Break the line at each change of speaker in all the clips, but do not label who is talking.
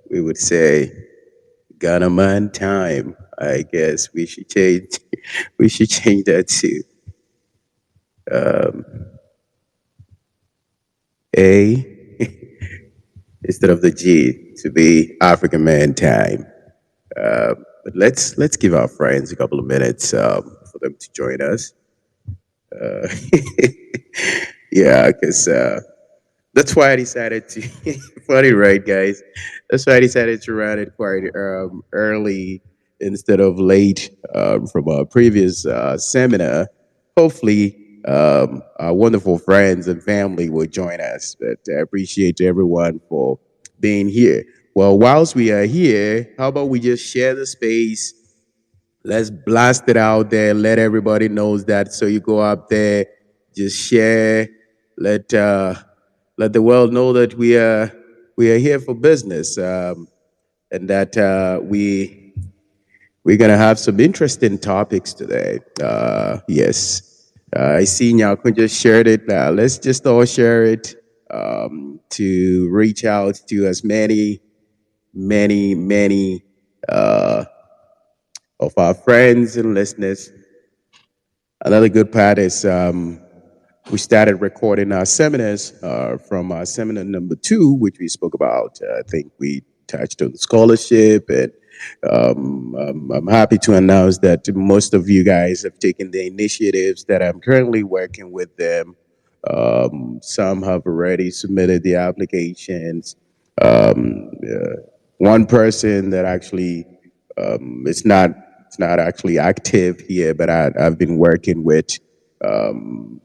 We would say Ghana man time. I guess we should change. We should change that to A instead of the G to be African man time. But let's give our friends a couple of minutes for them to join us. Yeah, because that's why I decided to. Funny, right, guys? That's why I decided to run it quite early instead of late from our previous seminar. Hopefully, our wonderful friends and family will join us. But I appreciate everyone for being here. Well, whilst we are here, how about we just share the space? Let's blast it out there. Let everybody knows that. So you go up there, just share. Let let the world know that we are here for business, and that we're gonna have some interesting topics today. Yes, I see Nyako just shared it. Let's just all share it to reach out to as many uh, of our friends and listeners. Another good part is we started recording our seminars from our seminar number two, which we spoke about. I think we touched on scholarship, and I'm happy to announce that most of you guys have taken the initiatives that I'm currently working with them. Some have already submitted the applications. One person that actually it's not actually active here, but I've been working with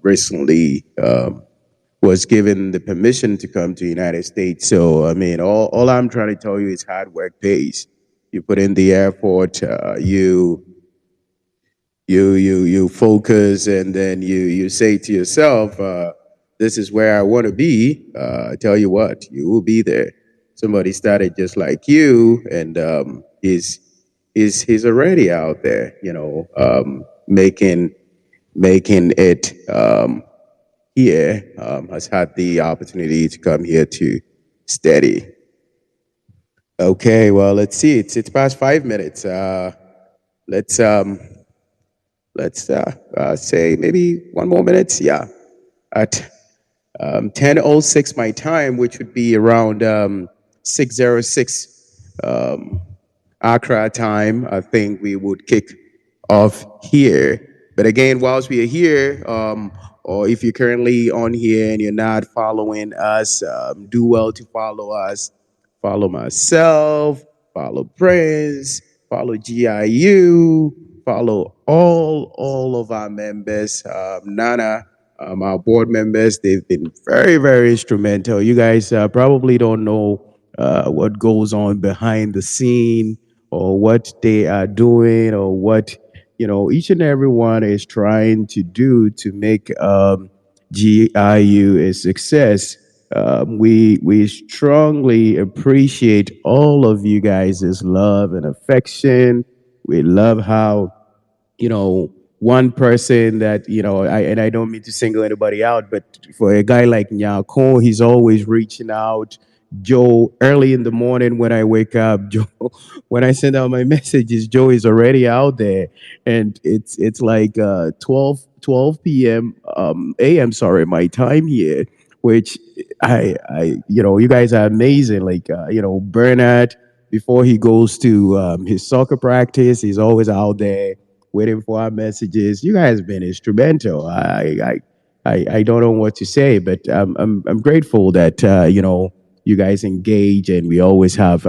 recently was given the permission to come to the United States. So I mean, all I'm trying to tell you is hard work pays. You put in the effort, you focus, and then you say to yourself, "This is where I want to be." I tell you what, you will be there. Somebody started just like you, and he's already out there, making it here. Has had the opportunity to come here to study. Okay, well, let's see. It's past 5 minutes. Let's um, let's say maybe one more minute. Yeah, at 10:06 my time, which would be around 6:06 Accra time. I think we would kick off here. But again, whilst we are here, or if you're currently on here and you're not following us, do well to follow us. Follow myself, follow Prince, follow GIU, follow all of our members. Nana, our board members, they've been very instrumental. You guys probably don't know what goes on behind the scene or what they are doing or what each and every one is trying to do to make GIU a success. We strongly appreciate all of you guys' love and affection. We love how one person that I don't mean to single anybody out, but for a guy like Nyako, he's always reaching out. Joe, early in the morning when I wake up, Joe, when I send out my messages, Joe is already out there, and it's like 12 p.m. a.m. Sorry, my time here, which you guys are amazing. Like Bernard, before he goes to his soccer practice, he's always out there waiting for our messages. You guys have been instrumental. I don't know what to say, but I'm grateful that you guys engage, and we always have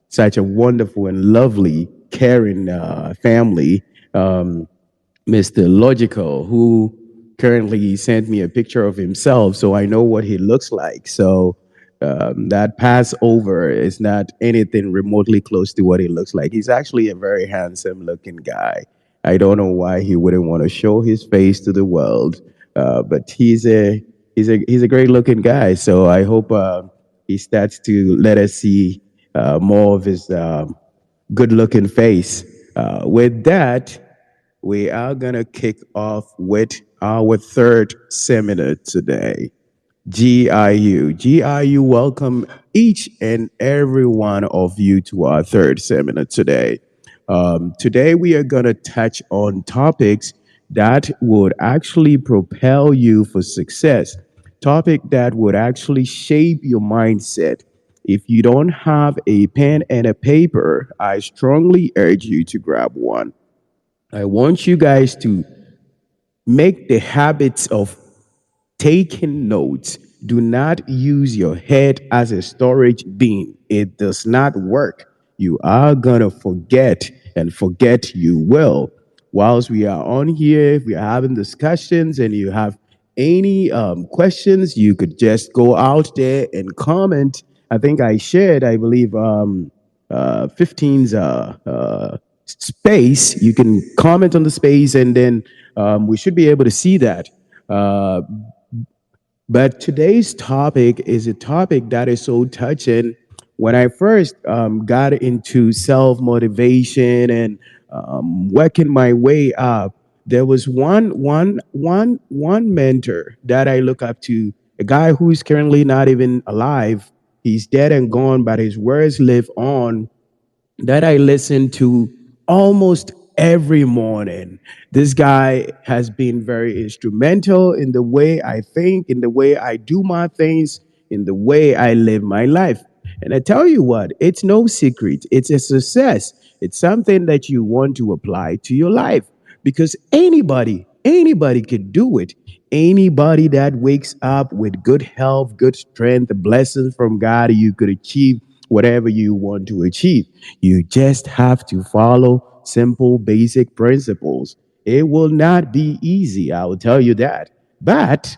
such a wonderful and lovely, caring family. Mr. Logical, who currently sent me a picture of himself, so I know what he looks like. So that Passover is not anything remotely close to what he looks like. He's actually a very handsome looking guy. I don't know why he wouldn't want to show his face to the world, but he's a great looking guy. So I hope he starts to let us see more of his good looking face. With that, we are going to kick off with our third seminar today. GIU, welcome each and every one of you to our third seminar today. Today, we are going to touch on topics that would actually propel you for success, topic that would actually shape your mindset. If you don't have a pen and a paper, I strongly urge you to grab one. I want you guys to make the habits of taking notes. Do not use your head as a storage bin. It does not work. You are going to forget, and forget you will. Whilst we are on here, if we are having discussions and you have any questions, you could just go out there and comment. I think I shared, I believe, 15's space. You can comment on the space, and then we should be able to see that. Uh, but today's topic is a topic that is so touching. When I first got into self motivation and working my way up, there was one mentor that I look up to, a guy who's currently not even alive. He's dead and gone, but his words live on, that I listen to almost every morning. This guy has been very instrumental in the way I think, in the way I do my things, in the way I live my life. And I tell you what, it's no secret. It's a success. It's something that you want to apply to your life, because anybody could do it. Anybody that wakes up with good health, good strength, blessings from God, you could achieve whatever you want to achieve. You just have to follow simple, basic principles. It will not be easy, I will tell you that. But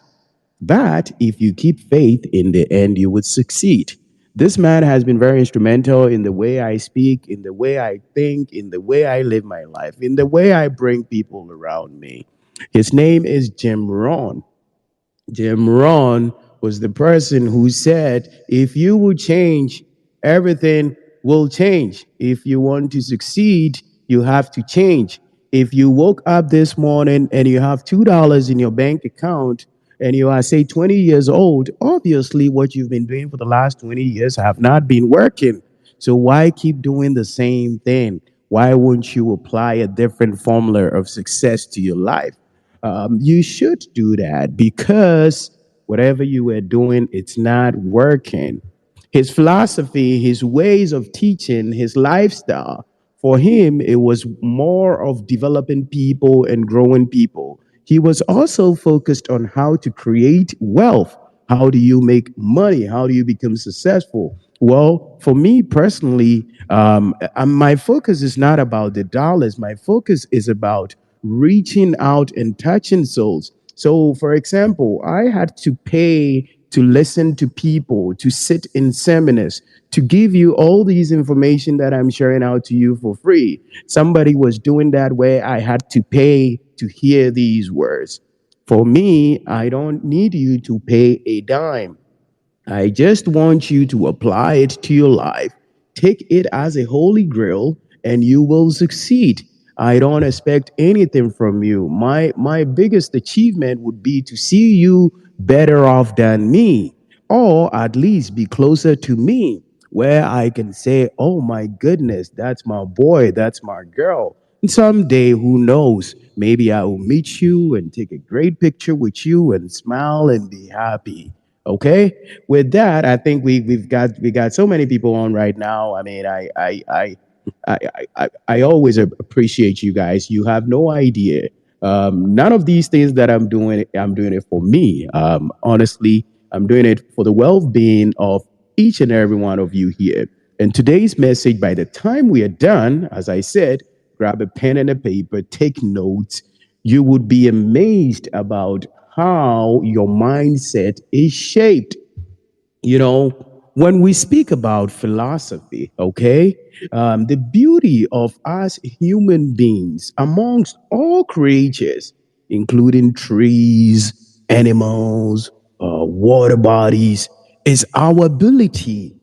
but if you keep faith, in the end, you would succeed. This man has been very instrumental in the way I speak, in the way I think, in the way I live my life, in the way I bring people around me. His name is Jim Rohn. Jim Rohn was the person who said, if you will change, everything will change. If you want to succeed, you have to change. If you woke up this morning and you have $2 in your bank account and you are, say, 20 years old, obviously what you've been doing for the last 20 years have not been working. So why keep doing the same thing? Why won't you apply a different formula of success to your life? You should do that, because whatever you were doing, it's not working. His philosophy, his ways of teaching, his lifestyle, for him, it was more of developing people and growing people. He was also focused on how to create wealth. How do you make money? How do you become successful? Well, for me personally, my focus is not about the dollars. My focus is about reaching out and touching souls. So, for example, I had to pay to listen to people, to sit in seminars, to give you all these information that I'm sharing out to you for free. Somebody was doing that where I had to pay to hear these words. For me, I don't need you to pay a dime. I just want you to apply it to your life. Take it as a holy grail and you will succeed. I don't expect anything from you. My biggest achievement would be to see you better off than me, or at least be closer to me, where I can say, "Oh my goodness, that's my boy, that's my girl." And someday, who knows, maybe I will meet you and take a great picture with you and smile and be happy. Okay, with that, I think we got so many people on right now. I mean, I always appreciate you guys. You have no idea. None of these things that I'm doing it for me. Honestly, I'm doing it for the well-being of each and every one of you here. And today's message, by the time we are done, as I said, grab a pen and a paper, take notes. You would be amazed about how your mindset is shaped. You know, when we speak about philosophy, okay, the beauty of us human beings amongst all creatures, including trees, animals, water bodies, is our ability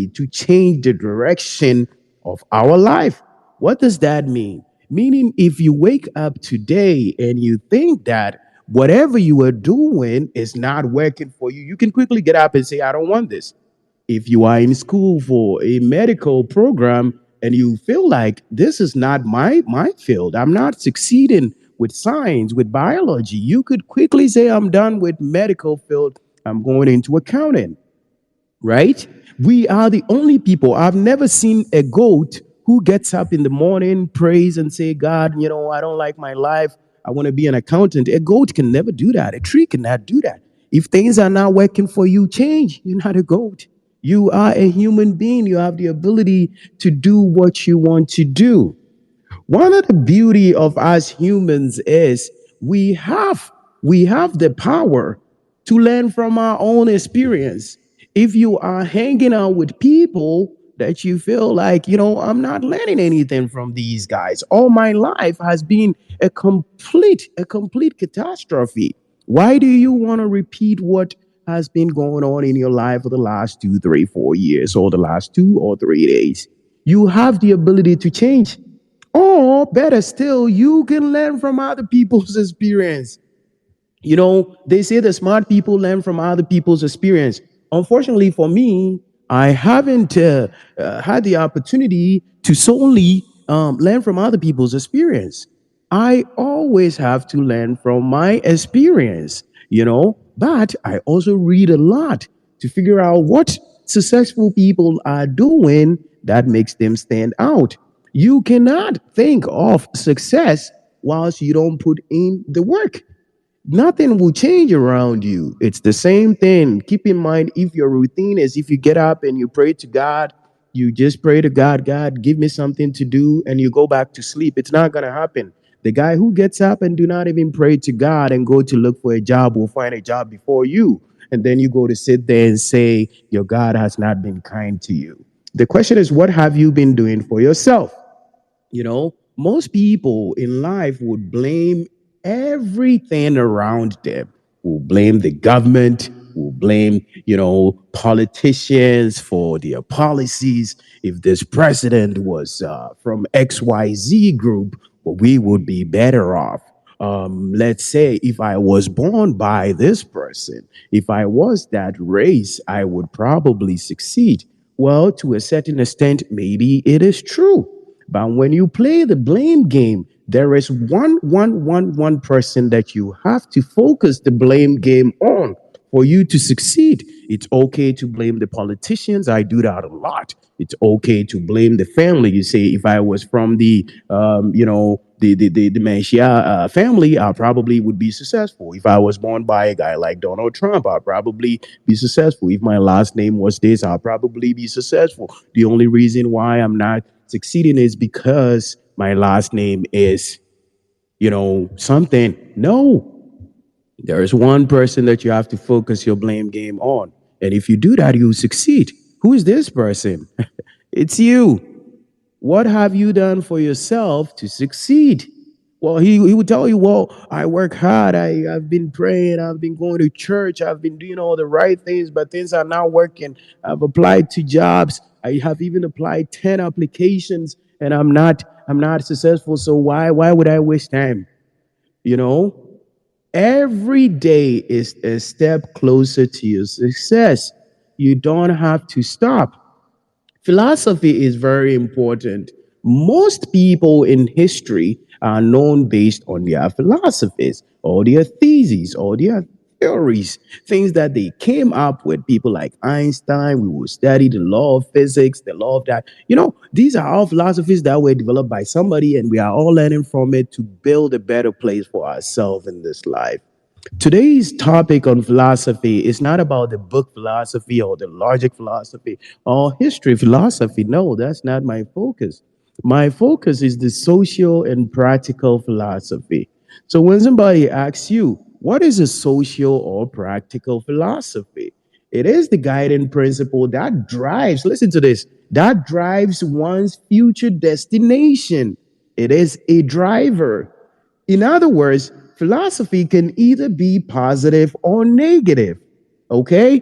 to change the direction of our life. What does that mean? Meaning, if you wake up today and you think that, whatever you are doing is not working for you, you can quickly get up and say, I don't want this. If you are in school for a medical program and you feel like this is not my field, I'm not succeeding with science, with biology, you could quickly say, I'm done with medical field, I'm going into accounting, right? We are the only people. I've never seen a goat who gets up in the morning, prays, and say, God, I don't like my life. I want to be an accountant. A goat can never do that. A tree cannot do that. If things are not working for you, change. You're not a goat. You are a human being. You have the ability to do what you want to do. One of the beauty of us humans is we have we have the power to learn from our own experience. If you are hanging out with people that you feel like, I'm not learning anything from these guys. All my life has been a complete catastrophe. Why do you want to repeat what has been going on in your life for the last 2, 3, 4 years or the last 2 or 3 days? You have the ability to change. Or better still, you can learn from other people's experience. They say the smart people learn from other people's experience. Unfortunately for me, I haven't had the opportunity to solely learn from other people's experience. I always have to learn from my experience. But I also read a lot to figure out what successful people are doing that makes them stand out. You cannot think of success whilst you don't put in the work. Nothing will change around you. It's the same thing. Keep in mind, if your routine is if you get up and you pray to God, you just pray to God, God, give me something to do, and you go back to sleep. It's not going to happen. The guy who gets up and do not even pray to God and go to look for a job will find a job before you. And then you go to sit there and say, your God has not been kind to you. The question is, what have you been doing for yourself? Most people in life would blame everything around them. Will blame the government, will blame, politicians for their policies. If this president was from XYZ group, well, we would be better off. Let's say if I was born by this person, if I was that race, I would probably succeed. Well, to a certain extent, maybe it is true. But when you play the blame game, there is one person that you have to focus the blame game on for you to succeed. It's okay to blame the politicians. I do that a lot. It's okay to blame the family. You say, if I was from the Manchia family, I probably would be successful. If I was born by a guy like Donald Trump, I'd probably be successful. If my last name was this, I'll probably be successful. The only reason why I'm not succeeding is because my last name is, something. No, there is one person that you have to focus your blame game on. And if you do that, you succeed. Who is this person? It's you. What have you done for yourself to succeed? Well, he would tell you, well, I work hard. I've been praying. I've been going to church. I've been doing all the right things, but things are not working. I've applied to jobs. I have even applied 10 applications and I'm not successful. So why would I waste time? You know, every day is a step closer to your success. You don't have to stop. Philosophy is very important. Most people in history are known based on their philosophies or their theses or their theories, things that they came up with. People like Einstein, we will study the law of physics, the law of that. These are all philosophies that were developed by somebody, and we are all learning from it to build a better place for ourselves in this life. Today's topic on philosophy is not about the book philosophy or the logic philosophy or history philosophy. No, that's not my focus. My focus is the social and practical philosophy. So when somebody asks you, what is a social or practical philosophy? It is the guiding principle that drives, listen to this, that drives one's future destination. It is a driver. In other words, philosophy can either be positive or negative. Okay?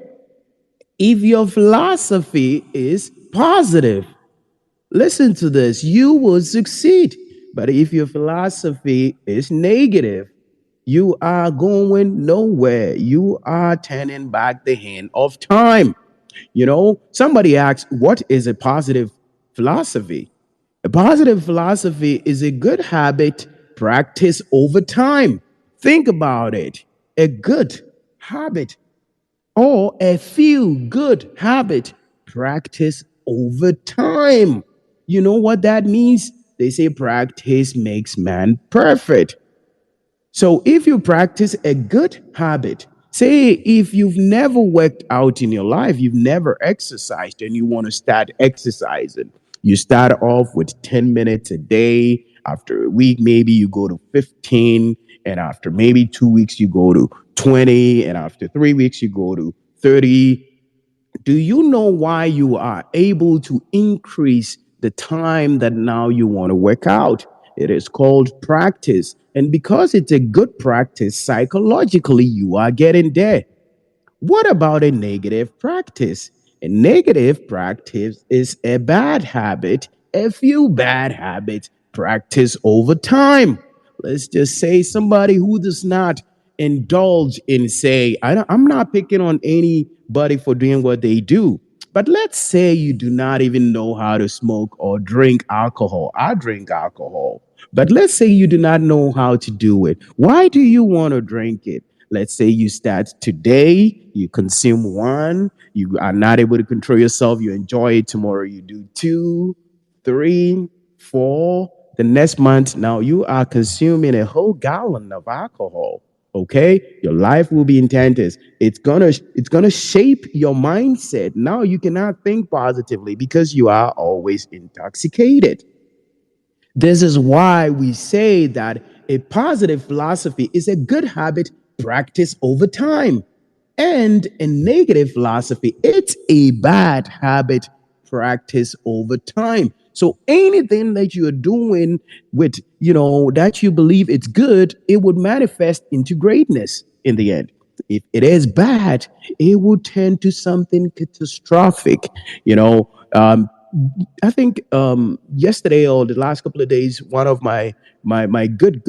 If your philosophy is positive, listen to this, you will succeed. But if your philosophy is negative, You are going nowhere. You are turning back the hand of time. Somebody asks, what is a positive philosophy? A positive philosophy is a good habit practiced over time. Think about it. A good habit or a feel good habit practiced over time. You know what that means? They say practice makes man perfect. So if you practice a good habit, say if you've never worked out in your life, you've never exercised and you want to start exercising, you start off with 10 minutes a day. After a week, maybe you go to 15. And after maybe 2 weeks, you go to 20. And after 3 weeks, you go to 30. Do you know why you are able to increase the time that now you want to work out? It is called practice. And because it's a good practice, psychologically, you are getting there. What about a negative practice? A negative practice is a bad habit, a few bad habits practiced over time. Let's just say somebody who does not indulge in, say, I'm not picking on anybody for doing what they do, but let's say you do not even know how to smoke or drink alcohol. I drink alcohol. But let's say you do not know how to do it. Why do you want to drink it? Let's say you start today, you consume one, you are not able to control yourself, you enjoy it. Tomorrow you do two, three, four. The next month, now you are consuming a whole gallon of alcohol. Okay, your life will be intense. It's gonna shape your mindset. Now you cannot think positively because you are always intoxicated. This is why we say that a positive philosophy is a good habit practiced over time. And a negative philosophy, it's a bad habit practiced over time. So anything that you're doing with, that you believe it's good, it would manifest into greatness in the end. If it is bad, it will turn to something catastrophic. You know, I think yesterday or the last couple of days, one of my good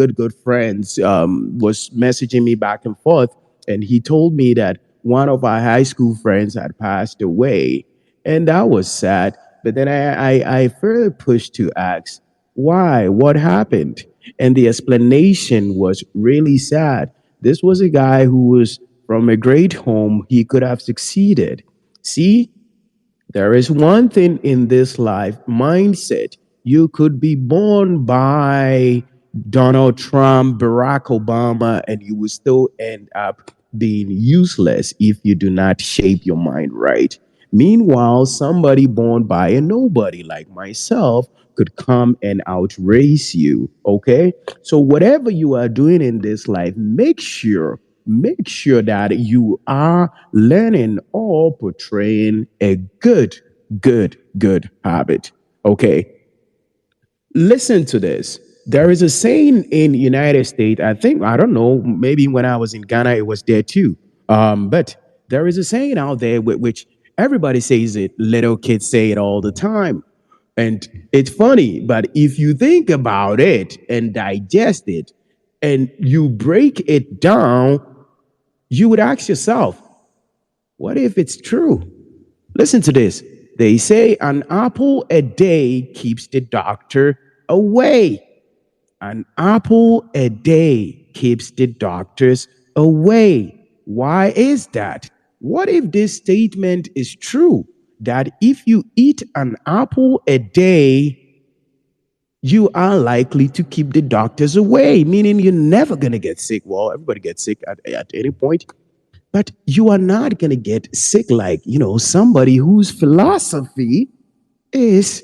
friends was messaging me back and forth, and he told me that one of our high school friends had passed away, and that was sad. But then I further pushed to ask why, what happened, and the explanation was really sad. This was a guy who was from a great home; he could have succeeded. See, there is one thing in this life mindset. You could be born by Donald Trump, Barack Obama, and you will still end up being useless if you do not shape your mind right. Meanwhile, somebody born by a nobody like myself could come and outrace you. Okay. So, whatever you are doing in this life, make sure that you are learning or portraying a good habit. Okay, listen to this. There is a saying in United States, I think, I don't know, maybe when I was in Ghana it was there too. But there is a saying out there which everybody says it, little kids say it all the time. And it's funny, but if you think about it and digest it and you break it down, you would ask yourself, what if it's true? Listen to this. They say an apple a day keeps the doctor away. An apple a day keeps the doctors away. Why is that? What if this statement is true? That if you eat an apple a day, you are likely to keep the doctors away, meaning you're never going to get sick. Well, everybody gets sick at any point, but you are not going to get sick like, somebody whose philosophy is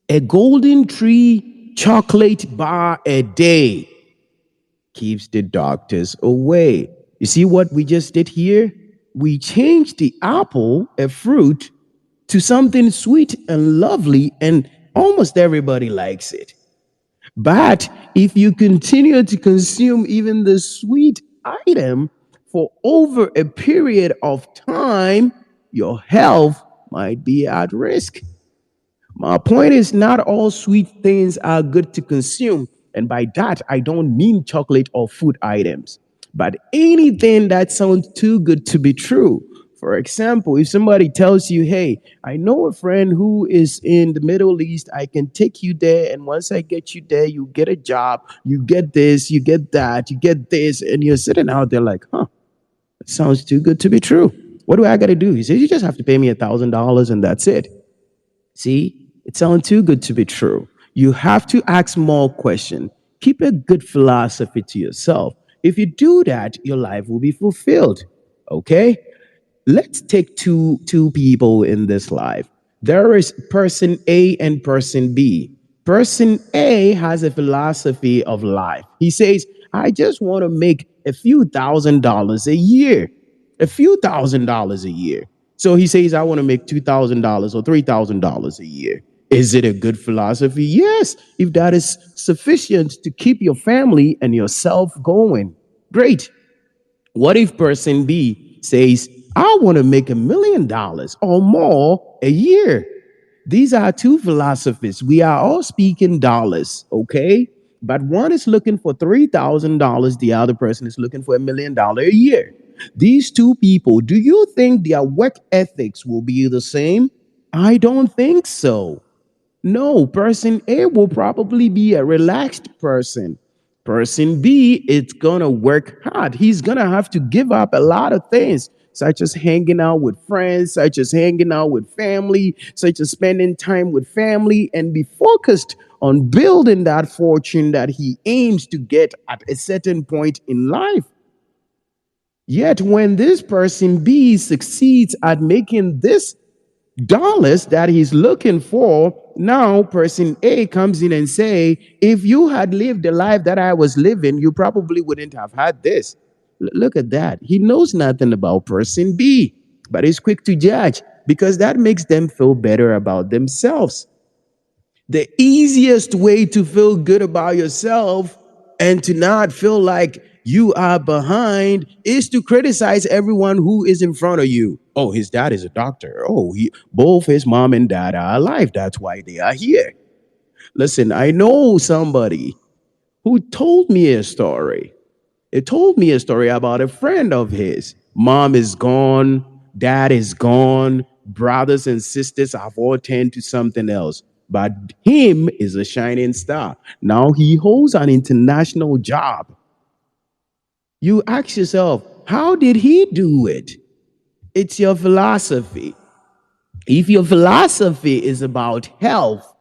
a golden tree chocolate bar a day keeps the doctors away. You see what we just did here? We changed the apple, a fruit, to something sweet and lovely, and almost everybody likes it. But if you continue to consume even the sweet item for over a period of time, your health might be at risk. My point is, not all sweet things are good to consume. And by that, I don't mean chocolate or food items, but anything that sounds too good to be true. For example, if somebody tells you, hey, I know a friend who is in the Middle East, I can take you there. And once I get you there, you get a job, you get this, you get that, you get this. And you're sitting out there like, huh, it sounds too good to be true. What do I got to do? He says, you just have to pay me $1,000 and that's it. See, it sounds too good to be true. You have to ask more questions. Keep a good philosophy to yourself. If you do that, your life will be fulfilled. Okay? Let's take two people in this life. There is person A and person B. Person A has a philosophy of life. He says, I just want to make a few $1,000s a year. A few $1,000s a year. So he says, I want to make $2,000 or $3,000 a year. Is it a good philosophy? Yes, if that is sufficient to keep your family and yourself going. Great. What if person B says, I want to make $1 million or more a year? These are two philosophies. We are all speaking dollars, okay? But one is looking for $3,000, the other person is looking for $1 million a year. These two people, do you think their work ethics will be the same? I don't think so. No, person A will probably be a relaxed person. Person B, it's gonna work hard. He's gonna have to give up a lot of things, such as hanging out with friends, such as hanging out with family, such as spending time with family, and be focused on building that fortune that he aims to get at a certain point in life. Yet, when this person B succeeds at making this dollars that he's looking for, now person A comes in and say, if you had lived the life that I was living, you probably wouldn't have had this. Look at that. He knows nothing about person B, but he's quick to judge because that makes them feel better about themselves. The easiest way to feel good about yourself and to not feel like you are behind is to criticize everyone who is in front of you. Oh, his dad is a doctor. Oh, both his mom and dad are alive. That's why they are here. Listen, I know somebody who told me a story. It told me a story about a friend of his. Mom is gone, dad is gone, brothers and sisters have all turned to something else. But him is a shining star. Now he holds an international job. You ask yourself, how did he do it? It's your philosophy. If your philosophy is about health,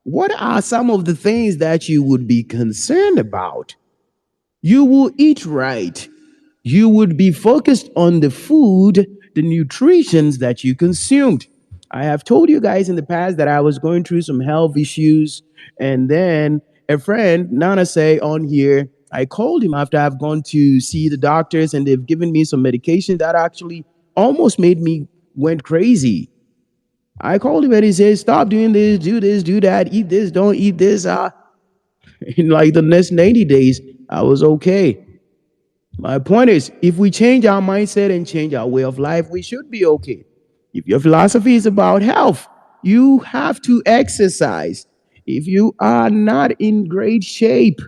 what are some of the things that you would be concerned about? You will eat right. You would be focused on the food, the nutritions that you consumed. I have told you guys in the past that I was going through some health issues, and then a friend, Nana, say on here, I called him after I've gone to see the doctors, and they've given me some medication that actually almost made me went crazy. I called him and he said, "Stop doing this, do that, eat this, don't eat this." In like the next 90 days, I was okay. My point is, if we change our mindset and change our way of life, we should be okay. If your philosophy is about health, you have to exercise. If you are not in great shape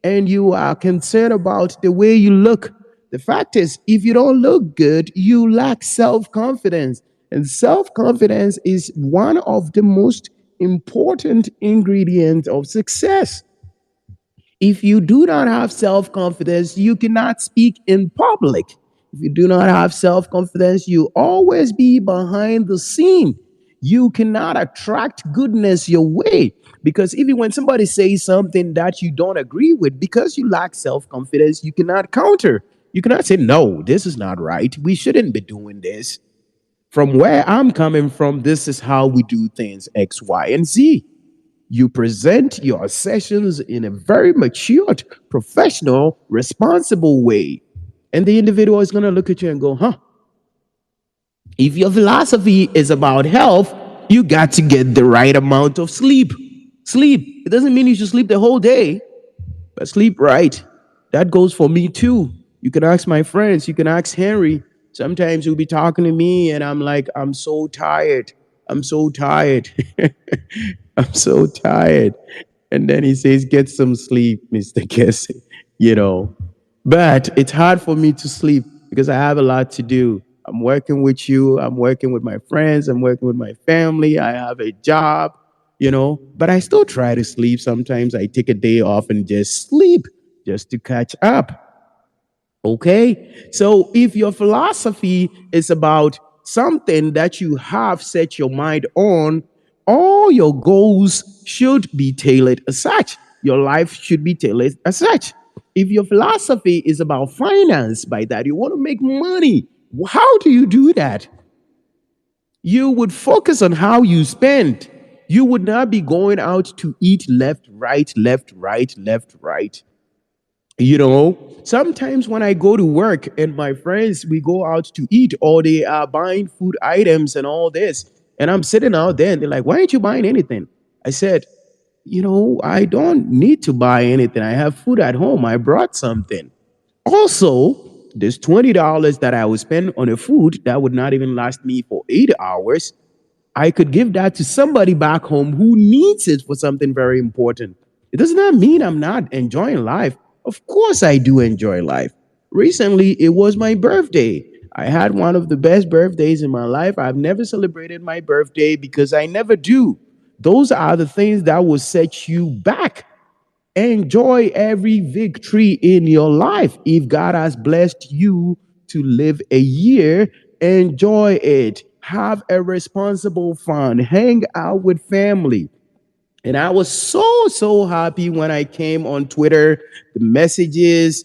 and you are concerned about the way you look, the fact is, if you don't look good, you lack self confidence. And self confidence is one of the most important ingredients of success. If you do not have self confidence, you cannot speak in public. If you do not have self confidence, you always be behind the scene. You cannot attract goodness your way because even when somebody says something that you don't agree with, because you lack self confidence, you cannot counter. You cannot say, no, this is not right. We shouldn't be doing this. From where I'm coming from, this is how we do things X, Y, and Z. You present your sessions in a very matured, professional, responsible way. And the individual is going to look at you and go, huh? If your philosophy is about health, you got to get the right amount of sleep. Sleep. It doesn't mean you should sleep the whole day, but sleep right. That goes for me too. You can ask my friends, you can ask Henry. Sometimes he'll be talking to me and I'm like, I'm so tired. I'm so tired. I'm so tired. And then he says, get some sleep, Mr. Kessie, you know. But it's hard for me to sleep because I have a lot to do. I'm working with you, I'm working with my friends, I'm working with my family, I have a job, but I still try to sleep. Sometimes I take a day off and just sleep just to catch up. Okay. So if your philosophy is about something that you have set your mind on, all your goals should be tailored as such. Your life should be tailored as such. If your philosophy is about finance, by that you want to make money, how do you do that? You would focus on how you spend. You would not be going out to eat left, right, left, right, left, right. Sometimes when I go to work and my friends, we go out to eat or they are buying food items and all this. And I'm sitting out there and they're like, why aren't you buying anything? I said, I don't need to buy anything. I have food at home. I brought something. Also, this $20 that I would spend on a food that would not even last me for 8 hours. I could give that to somebody back home who needs it for something very important. It does not mean I'm not enjoying life. Of course, I do enjoy life. Recently, it was my birthday. I had one of the best birthdays in my life. I've never celebrated my birthday because I never do. Those are the things that will set you back. Enjoy every victory in your life. If God has blessed you to live a year, enjoy it. Have a responsible fun. Hang out with family. And I was so happy when I came on Twitter, the messages,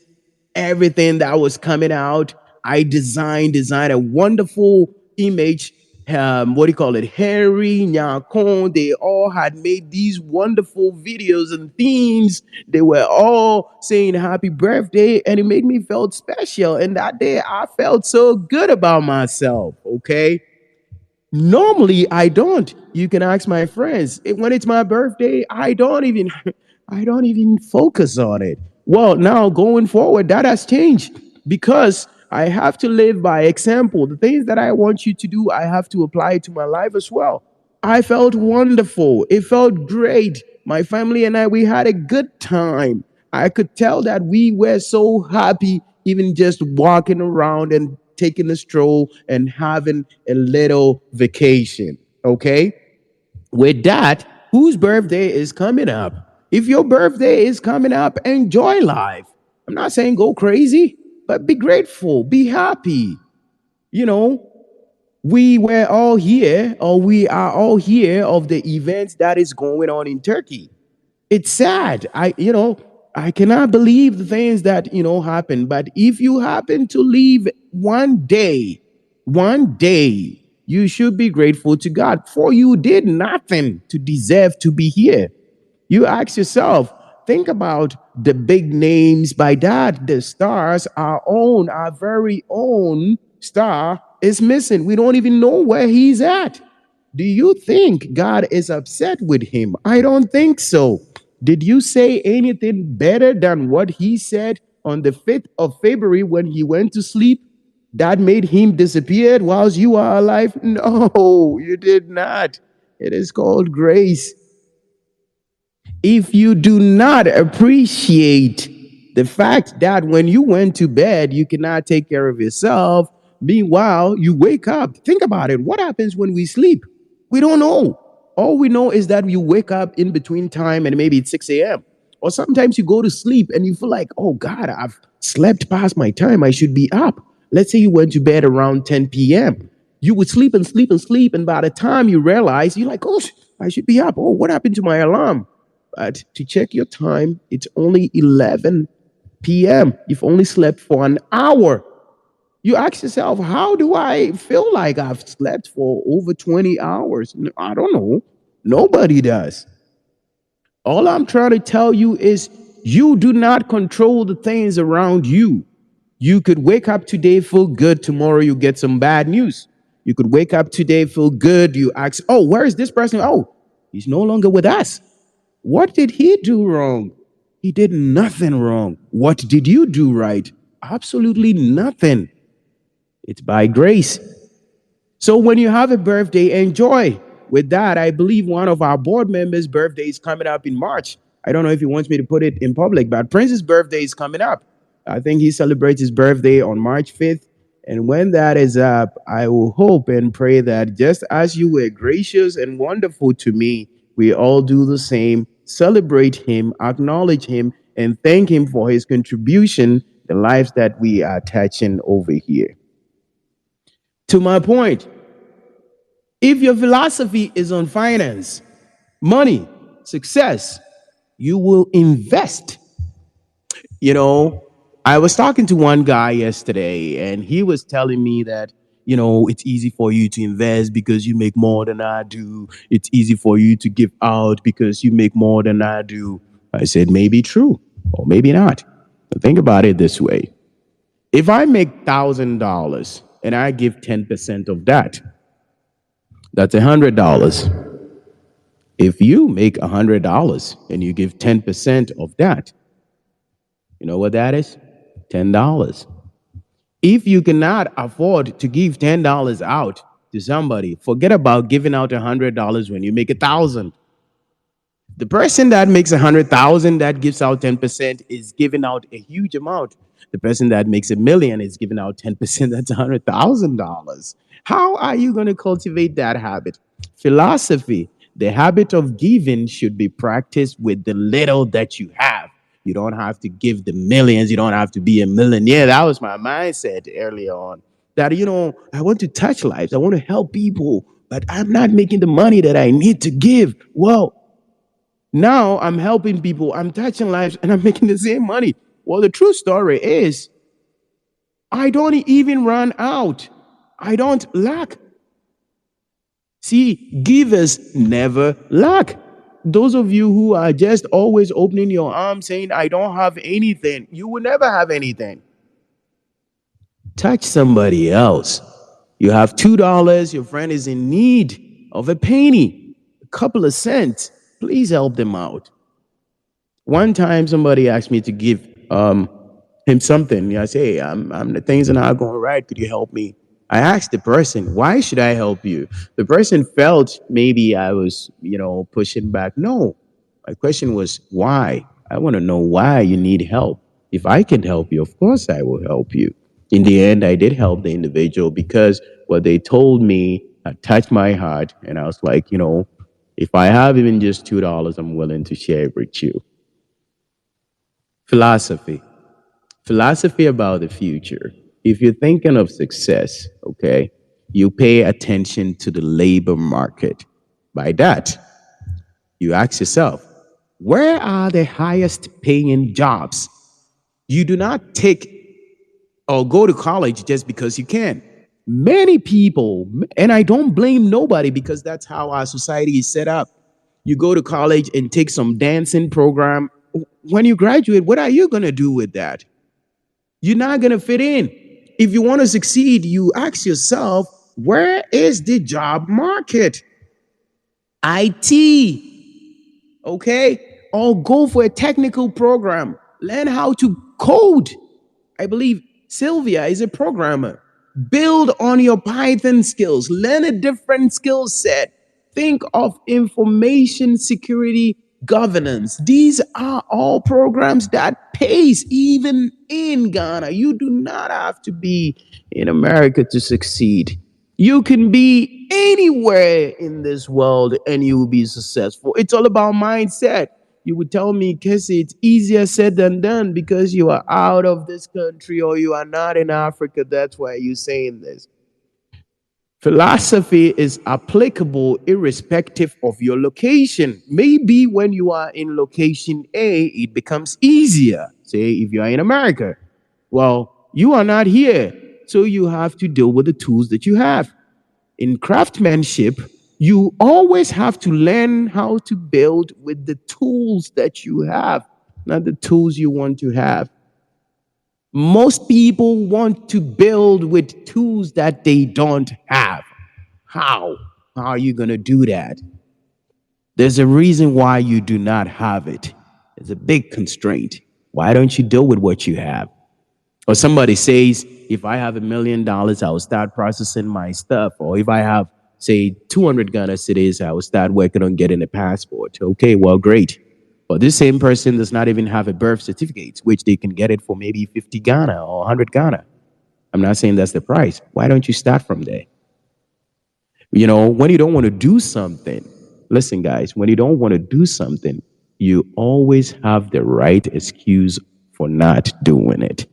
everything that was coming out. I designed a wonderful image. What do you call it? Harry, Nyakon, they all had made these wonderful videos and themes. They were all saying happy birthday, and it made me feel special. And that day I felt so good about myself. Okay. Normally, I don't. You can ask my friends. When it's my birthday, I don't even I don't even focus on it. Well, now going forward, that has changed because I have to live by example. The things that I want you to do, I have to apply it to my life as well. I felt wonderful. It felt great. My family and I, we had a good time. I could tell that we were so happy, even just walking around and taking a stroll and having a little vacation. Okay. With that, whose birthday is coming up? If your birthday is coming up, enjoy life. I'm not saying go crazy, but be grateful, be happy. You know, we were all here, or we are all here of the events that is going on in Turkey. It's sad. I cannot believe the things that, happen. But if you happen to leave one day, you should be grateful to God, for you did nothing to deserve to be here. You ask yourself, think about the big names. By that, the stars, our very own star is missing. We don't even know where he's at. Do you think God is upset with him? I don't think so. Did you say anything better than what he said on the 5th of February when he went to sleep? That made him disappear whilst you are alive? No, you did not. It is called grace. If you do not appreciate the fact that when you went to bed, you cannot take care of yourself, meanwhile, you wake up. Think about it. What happens when we sleep? We don't know. All we know is that you wake up in between time and maybe it's 6 a.m. Or sometimes you go to sleep and you feel like, oh God, I've slept past my time. I should be up. Let's say you went to bed around 10 p.m. You would sleep and sleep and sleep. And by the time you realize, you're like, oh, I should be up. Oh, what happened to my alarm? But to check your time, it's only 11 p.m. You've only slept for an hour. You ask yourself, how do I feel like I've slept for over 20 hours? I don't know. Nobody does. All I'm trying to tell you is you do not control the things around you. You could wake up today, feel good. Tomorrow, you get some bad news. You could wake up today, feel good. You ask, oh, where is this person? Oh, he's no longer with us. What did he do wrong? He did nothing wrong. What did you do right? Absolutely nothing. It's by grace. So when you have a birthday, enjoy. With that, I believe one of our board members' birthday is coming up in March. I don't know if he wants me to put it in public, but Prince's birthday is coming up. I think he celebrates his birthday on March 5th. And when that is up, I will hope and pray that just as you were gracious and wonderful to me, we all do the same, celebrate him, acknowledge him, and thank him for his contribution, the lives that we are touching over here. To my point, if your philosophy is on finance, money, success, you will invest. You know, I was talking to one guy yesterday, and he was telling me that, it's easy for you to invest because you make more than I do. It's easy for you to give out because you make more than I do. I said, maybe true, or maybe not. But think about it this way. If I make $1,000 and I give 10% of that, that's $100. If you make $100 and you give 10% of that, you know what that is? $10. If you cannot afford to give $10 out to somebody, forget about giving out $100 when you make 1,000. The person that makes 100,000 that gives out 10% is giving out a huge amount. The person that makes 1,000,000 is giving out 10%. That's $100,000. How are you going to cultivate that habit? Philosophy: the habit of giving should be practiced with the little that you have. You don't have to give the millions. You don't have to be a millionaire. That was my mindset earlier on. That, I want to touch lives. I want to help people, but I'm not making the money that I need to give. Well, now I'm helping people, I'm touching lives, and I'm making the same money. Well, the true story is I don't even run out. I don't lack. See, givers never lack. Those of you who are just always opening your arms saying, I don't have anything, you will never have anything. Touch somebody else. You have $2, your friend is in need of a penny, a couple of cents. Please help them out. One time somebody asked me to give him something. I say, hey, I'm the things are not going right. Could you help me? I asked the person, why should I help you? The person felt maybe I was, pushing back. No, my question was, why? I want to know why you need help. If I can help you, of course I will help you. In the end, I did help the individual because what they told me touched my heart. And I was like, if I have even just $2, I'm willing to share it with you. Philosophy. Philosophy about the future. If you're thinking of success, okay, you pay attention to the labor market. By that, you ask yourself, where are the highest paying jobs? You do not take or go to college just because you can. Many people, and I don't blame nobody because that's how our society is set up. You go to college and take some dancing program. When you graduate, what are you going to do with that? You're not going to fit in. If you want to succeed, you ask yourself, where is the job market? IT, okay? Or go for a technical program. Learn how to code. I believe Sylvia is a programmer. Build on your Python skills. Learn a different skill set. Think of information security governance. These are all programs that pays even in Ghana. You do not have to be in America to succeed. You can be anywhere in this world and you will be successful. It's all about mindset. You would tell me, Casey, it's easier said than done because you are out of this country or you are not in Africa. That's why you're saying this. Philosophy is applicable irrespective of your location. Maybe when you are in location A, it becomes easier. Say, if you are in America, well, you are not here. So you have to deal with the tools that you have. In craftsmanship, you always have to learn how to build with the tools that you have, not the tools you want to have. Most people want to build with tools that they don't have. How? How are you going to do that? There's a reason why you do not have it. It's a big constraint. Why don't you deal with what you have? Or somebody says, if I have $1,000,000, I will start processing my stuff. Or if I have, say, 200 Ghana cedis, I will start working on getting a passport. Okay, well, great. But this same person does not even have a birth certificate, which they can get it for maybe 50 Ghana or 100 Ghana. I'm not saying that's the price. Why don't you start from there? When you don't want to do something, listen, guys, when you don't want to do something, you always have the right excuse for not doing it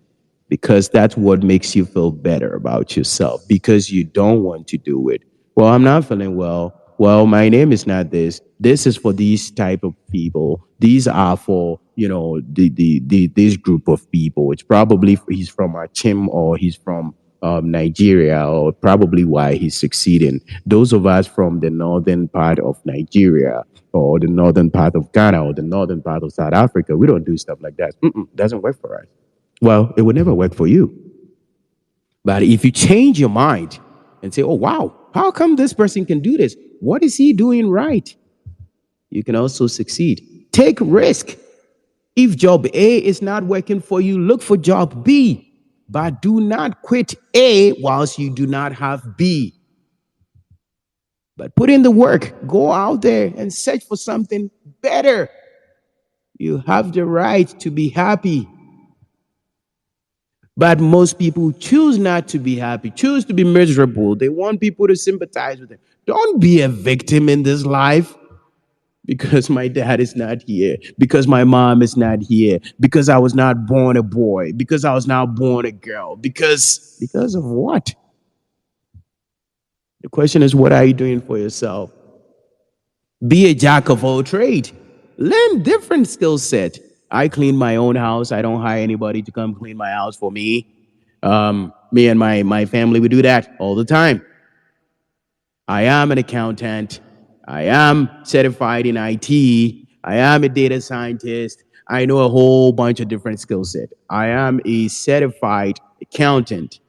because that's what makes you feel better about yourself because you don't want to do it. Well, I'm not feeling well. Well, my name is not this. This is for these type of people. These are for, this group of people. It's probably he's from Achim or he's from Nigeria, or probably why he's succeeding. Those of us from the northern part of Nigeria or the northern part of Ghana or the northern part of South Africa, we don't do stuff like that. Doesn't work for us. Well, it would never work for you. But if you change your mind and say, oh, wow, how come this person can do this? What is he doing right? You can also succeed. Take risk. If job A is not working for you, look for job B. But do not quit A whilst you do not have B. But put in the work. Go out there and search for something better. You have the right to be happy. But most people choose not to be happy, choose to be miserable. They want people to sympathize with them. Don't be a victim in this life because my dad is not here, because my mom is not here, because I was not born a boy, because I was not born a girl, because of what? The question is, what are you doing for yourself? Be a jack of all trade. Learn different skill set. I clean my own house. I don't hire anybody to come clean my house for me. Me and my family, we do that all the time. I am an accountant. I am certified in IT. I am a data scientist. I know a whole bunch of different skill set. I am a certified accountant.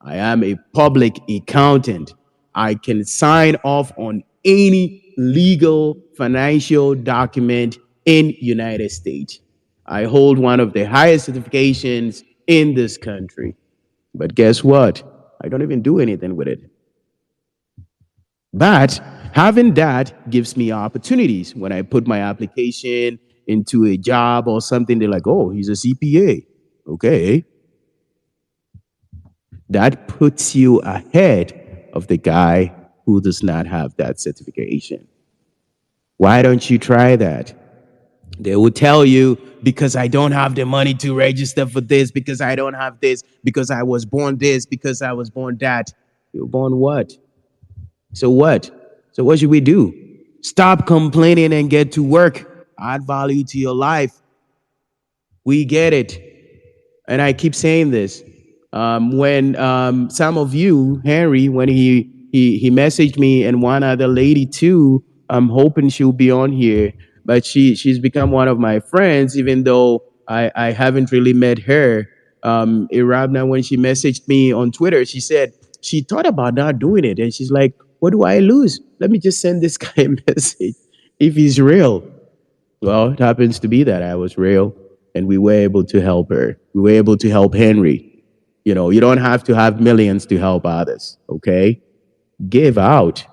I am a public accountant. I can sign off on any legal financial document in United States. I hold one of the highest certifications in this country. But guess what? I don't even do anything with it. But having that gives me opportunities. When I put my application into a job or something, they're like, oh, he's a CPA. Okay. That puts you ahead of the guy who does not have that certification. Why don't you try that? They will tell you, because I don't have the money to register for this, because I don't have this, because I was born this, because I was born that. You were born what? So what? So what should we do? Stop complaining and get to work. Add value to your life. We get it. And I keep saying this. When some of you, Henry, when he messaged me and one other lady too, I'm hoping she'll be on here. But she's become one of my friends, even though I haven't really met her. Irabna, when she messaged me on Twitter, she said she thought about not doing it. And she's like, what do I lose? Let me just send this guy a message if he's real. Well, it happens to be that I was real and we were able to help her. We were able to help Henry. You don't have to have millions to help others, okay? Give out.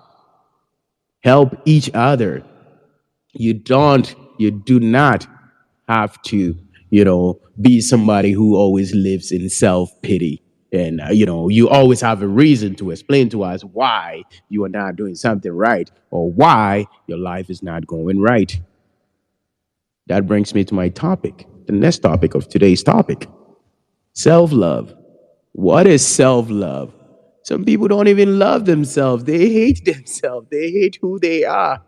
Help each other. You do not have to, be somebody who always lives in self-pity. And, you always have a reason to explain to us why you are not doing something right or why your life is not going right. That brings me to my topic, the next topic of today's topic, self-love. What is self-love? Some people don't even love themselves. They hate themselves. They hate who they are.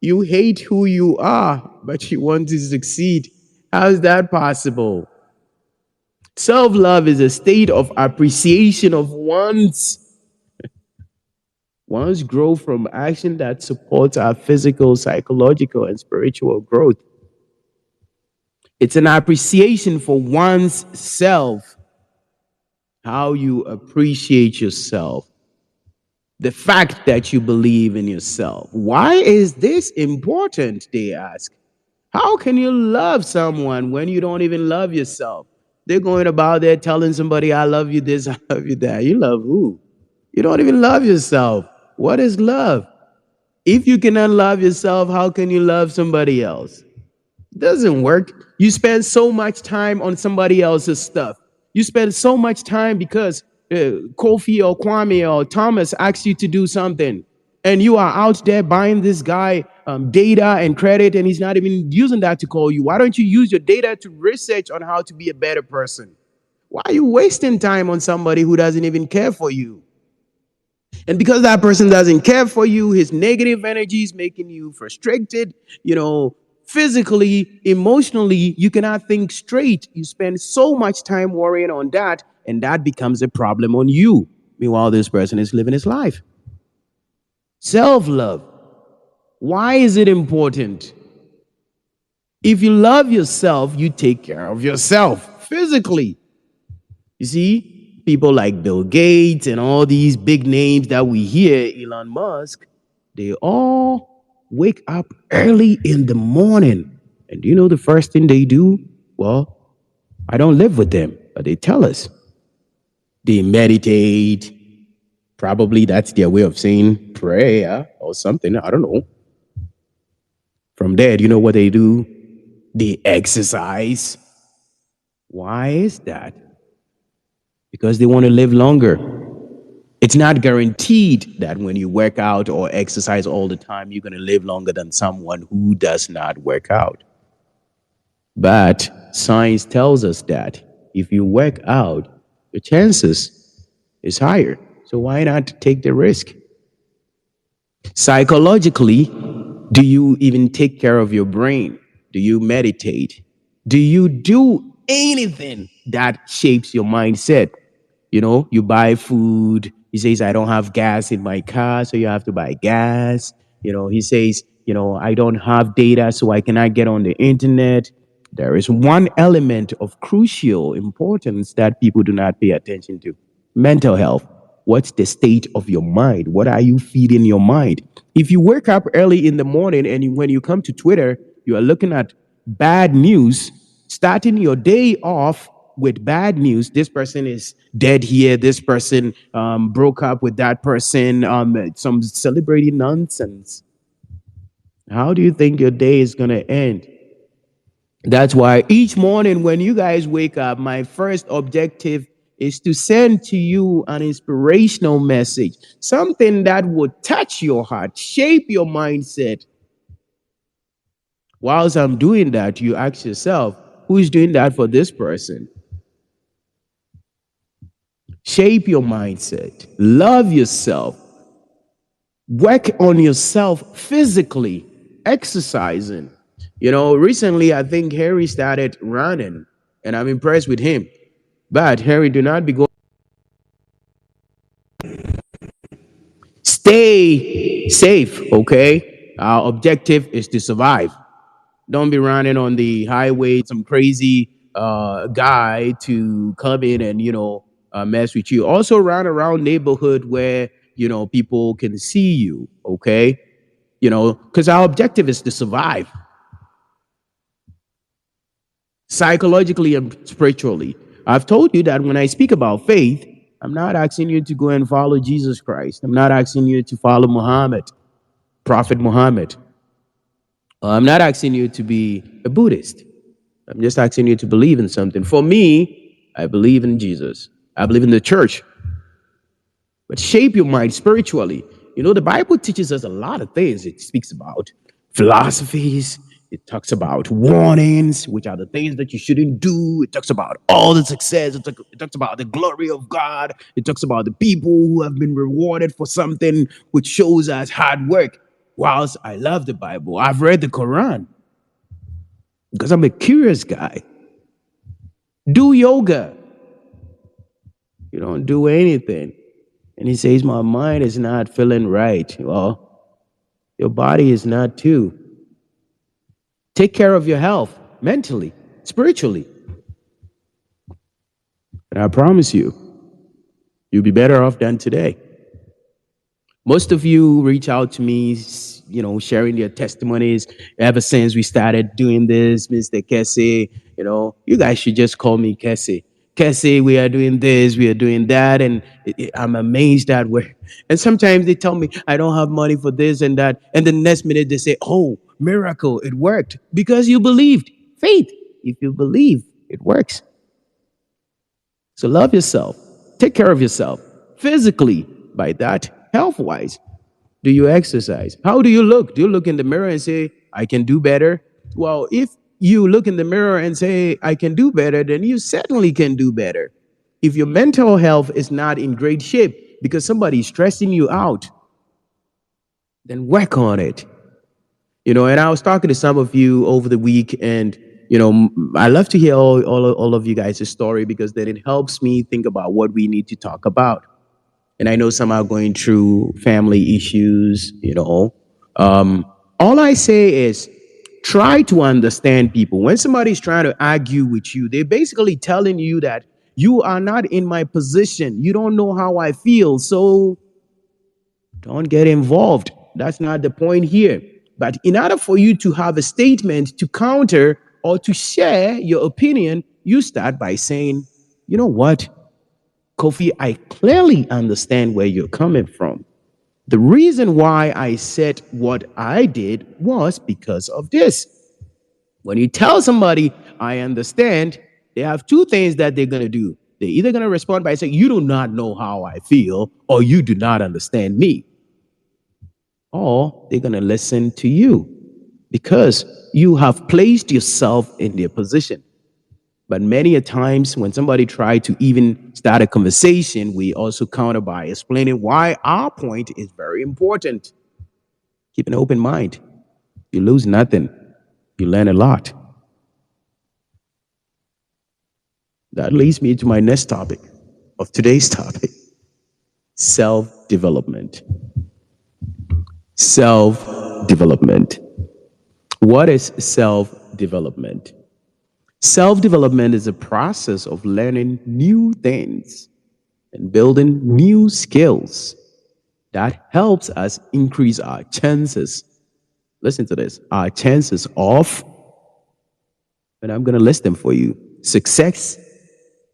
You hate who you are, but you want to succeed. How is that possible? Self-love is a state of appreciation of one's growth from action that supports our physical, psychological, and spiritual growth. It's an appreciation for one's self, how you appreciate yourself, the fact that you believe in yourself. Why is this important, they ask? How can you love someone when you don't even love yourself? They're going about there telling somebody, I love you this, I love you that. You love who? You don't even love yourself. What is love? If you cannot love yourself, how can you love somebody else? Doesn't work. You spend so much time on somebody else's stuff. You spend so much time because Kofi or Kwame or Thomas asks you to do something, and you are out there buying this guy data and credit, and he's not even using that to call you. Why don't you use your data to research on how to be a better person? Why are you wasting time on somebody who doesn't even care for you? And because that person doesn't care for you, his negative energy is making you frustrated, physically, emotionally, you cannot think straight. You spend so much time worrying on that, and that becomes a problem on you. Meanwhile, this person is living his life. Self love. Why is it important? If you love yourself, you take care of yourself physically. You see, people like Bill Gates and all these big names that we hear, Elon Musk, they all wake up early in the morning. And do you know the first thing they do? Well, I don't live with them, but they tell us. They meditate. Probably that's their way of saying prayer or something. I don't know. From there, do you know what they do? They exercise. Why is that? Because they want to live longer. It's not guaranteed that when you work out or exercise all the time, you're going to live longer than someone who does not work out. But science tells us that if you work out, your chances is higher. So why not take the risk? Psychologically, do you even take care of your brain? Do you meditate? Do you do anything that shapes your mindset? You buy food. He says, I don't have gas in my car, so you have to buy gas. He says, I don't have data, so I cannot get on the internet. There is one element of crucial importance that people do not pay attention to: mental health. What's the state of your mind? What are you feeding your mind? If you wake up early in the morning and when you come to Twitter, you are looking at bad news, starting your day off with bad news. This person is dead here. This person broke up with that person. Some celebrating nonsense. How do you think your day is going to end? That's why each morning when you guys wake up, my first objective is to send to you an inspirational message, something that would touch your heart, shape your mindset. Whilst I'm doing that, you ask yourself, who is doing that for this person? Shape your mindset, love yourself, work on yourself physically, exercising. Recently I think Harry started running, and I'm impressed with him. But Harry, do not be going. Stay safe, okay? Our objective is to survive. Don't be running on the highway, some crazy guy to come in and mess with you. Also, run around neighborhood where people can see you, okay? Because our objective is to survive psychologically and spiritually. I've told you that when I speak about faith, I'm not asking you to go and follow Jesus Christ. I'm not asking you to follow Muhammad, Prophet Muhammad. I'm not asking you to be a Buddhist. I'm just asking you to believe in something. For me, I believe in Jesus. I believe in the church. But shape your mind spiritually. The Bible teaches us a lot of things. It speaks about philosophies. It talks about warnings, which are the things that you shouldn't do. It talks about all the success. It talks about the glory of God. It talks about the people who have been rewarded for something, which shows us hard work. Whilst I love the Bible, I've read the Quran because I'm a curious guy. Do yoga. You don't do anything. And he says, my mind is not feeling right. Well, your body is not too. Take care of your health mentally, spiritually. And I promise you, you'll be better off than today. Most of you reach out to me, sharing their testimonies ever since we started doing this, Mr. Kessie. You guys should just call me Kessie. Kessie, we are doing this, we are doing that, and I'm amazed at where. And sometimes they tell me I don't have money for this and that, and the next minute they say, "Oh, miracle, it worked because you believed. Faith, if you believe, it works. So love yourself. Take care of yourself physically, by that, health wise. Do you exercise? How do you look? Do you look in the mirror and say, I can do better? Well, if you look in the mirror and say, I can do better, then you certainly can do better. If your mental health is not in great shape because somebody's stressing you out, then work on it. And I was talking to some of you over the week, and I love to hear all of you guys' story, because then it helps me think about what we need to talk about. And I know some are going through family issues. All I say is try to understand people. When somebody's trying to argue with you, they're basically telling you that you are not in my position. You don't know how I feel. So don't get involved. That's not the point here. But in order for you to have a statement to counter or to share your opinion, you start by saying, you know what, Kofi, I clearly understand where you're coming from. The reason why I said what I did was because of this. When you tell somebody, I understand, they have two things that they're going to do. They're either going to respond by saying, you do not know how I feel, or you do not understand me. Or they're going to listen to you because you have placed yourself in their position. But many a times when somebody tries to even start a conversation, we also counter by explaining why our point is very important. Keep an open mind. You lose nothing. You learn a lot. That leads me to my next topic of today's topic: self-development. Self-development. What is self-development? Self-development is a process of learning new things and building new skills that helps us increase our chances. Listen to this. Our chances of, and I'm going to list them for you: success,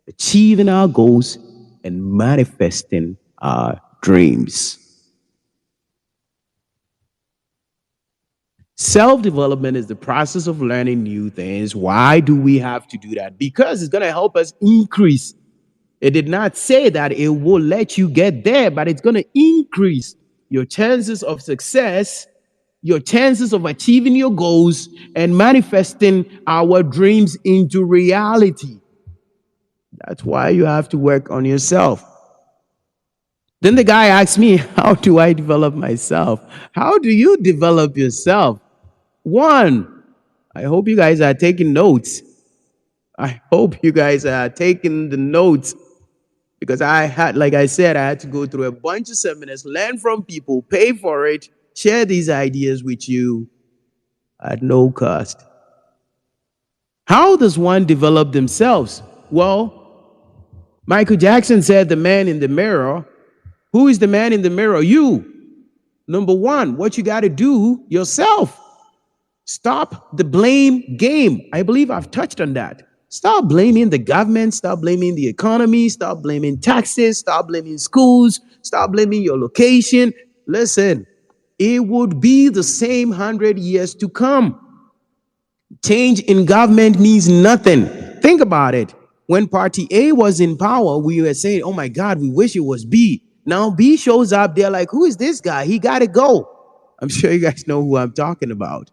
achieving our goals, and manifesting our dreams. Self-development is the process of learning new things. Why do we have to do that? Because it's going to help us increase. It did not say that it will let you get there, but it's going to increase your chances of success, your chances of achieving your goals, and manifesting our dreams into reality. That's why you have to work on yourself. Then the guy asked me, how do I develop myself? How do you develop yourself? One, I hope you guys are taking notes. I hope you guys are taking the notes, because like I said, I had to go through a bunch of seminars, learn from people, pay for it, share these ideas with you at no cost. How does one develop themselves? Well, Michael Jackson said, the man in the mirror. Who is the man in the mirror? You. Number one, what you got to do yourself. Stop the blame game. I believe I've touched on that. Stop blaming the government. Stop blaming the economy. Stop blaming taxes. Stop blaming schools. Stop blaming your location. Listen, it would be the same 100 years to come. Change in government means nothing. Think about it. When Party A was in power, we were saying, oh my God, we wish it was B. Now B shows up. They're like, who is this guy? He got to go. I'm sure you guys know who I'm talking about.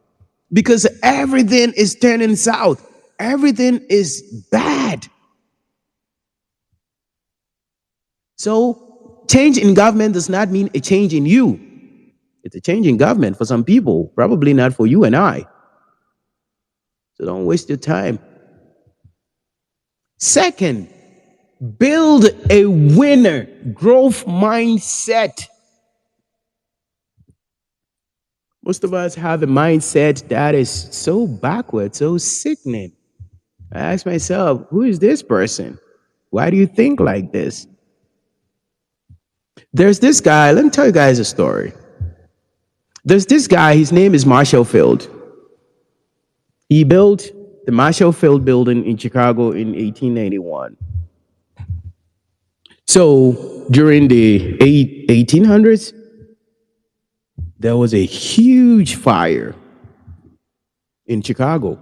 Because everything is turning south. Everything is bad. So change in government does not mean a change in you. It's a change in government for some people, probably not for you and I. So don't waste your time. Second, build a winner growth mindset. Most of us have a mindset that is so backward, so sickening. I ask myself, who is this person? Why do you think like this? There's this guy, let me tell you guys a story. There's this guy, his name is Marshall Field. He built the Marshall Field building in Chicago in 1891. So during the 1800s, there was a huge fire. in Chicago.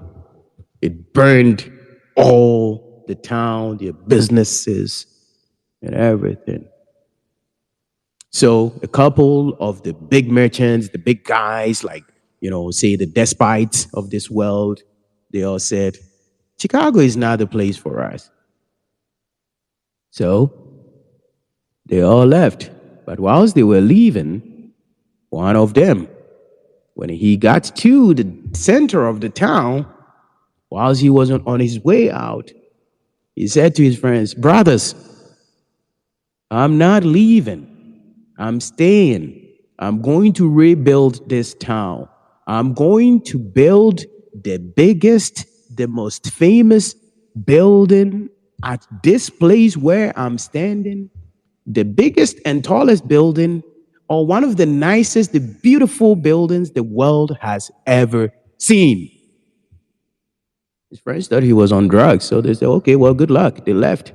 It burned all the town, their businesses, and everything. So a couple of the big merchants, the big guys, like, say the despites of this world, they all said, Chicago is not the place for us. So they all left. But whilst they were leaving, one of them, when he got to the center of the town, whilst he was on his way out, he said to his friends, brothers, I'm not leaving. I'm staying. I'm going to rebuild this town. I'm going to build the biggest, the most famous building at this place where I'm standing, the biggest and tallest building, or one of the nicest, the beautiful buildings the world has ever seen. His friends thought he was on drugs, so they said, okay, well, good luck. They left.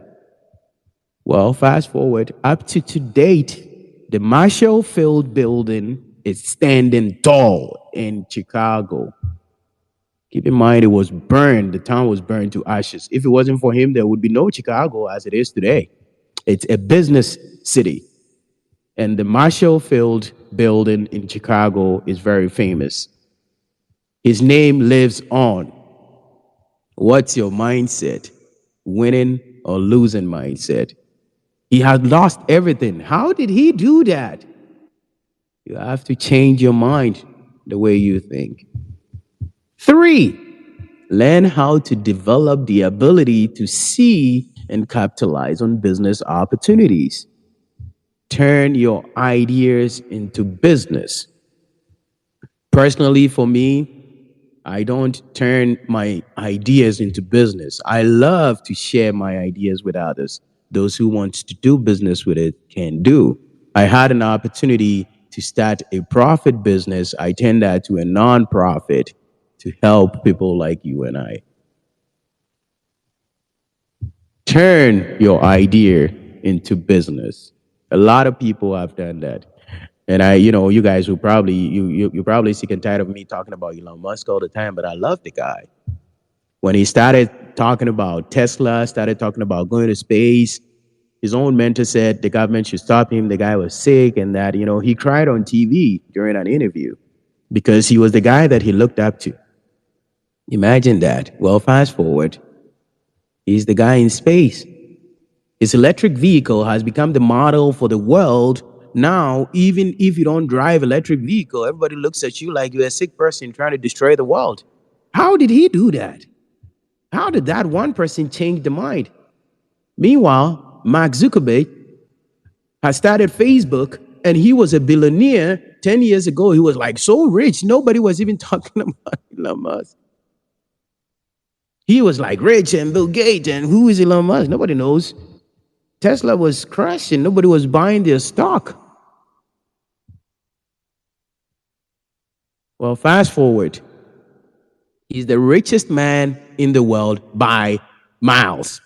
Well, fast forward up to date, the Marshall Field building is standing tall in Chicago. Keep in mind, it was burned. The town was burned to ashes. If it wasn't for him, there would be no Chicago as it is today. It's a business city. And the Marshall Field building in Chicago is very famous. His name lives on. What's your mindset? Winning or losing mindset? He had lost everything. How did he do that? You have to change your mind the way you think. 3, learn how to develop the ability to see and capitalize on business opportunities. Turn your ideas into business. Personally, for me, I don't turn my ideas into business. I love to share my ideas with others. Those who want to do business with it can do. I had an opportunity to start a profit business. I turned that to a non-profit to help people like you and I. Turn your idea into business. A lot of people have done that. And you guys will probably you're probably sick and tired of me talking about Elon Musk all the time, but I love the guy. When he started talking about Tesla, started talking about going to space, his own mentor said the government should stop him. The guy was sick, and that he cried on TV during an interview because he was the guy that he looked up to. Imagine that. Well, fast forward, he's the guy in space. His electric vehicle has become the model for the world. Now, even if you don't drive electric vehicle, everybody looks at you like you're a sick person trying to destroy the world. How did he do that? How did that one person change the mind? Meanwhile, Mark Zuckerberg has started Facebook, and he was a billionaire 10 years ago. He was like so rich, nobody was even talking about Elon Musk. He was like rich and Bill Gates, and who is Elon Musk? Nobody knows. Tesla was crashing. Nobody was buying their stock. Well, fast forward. He's the richest man in the world by miles.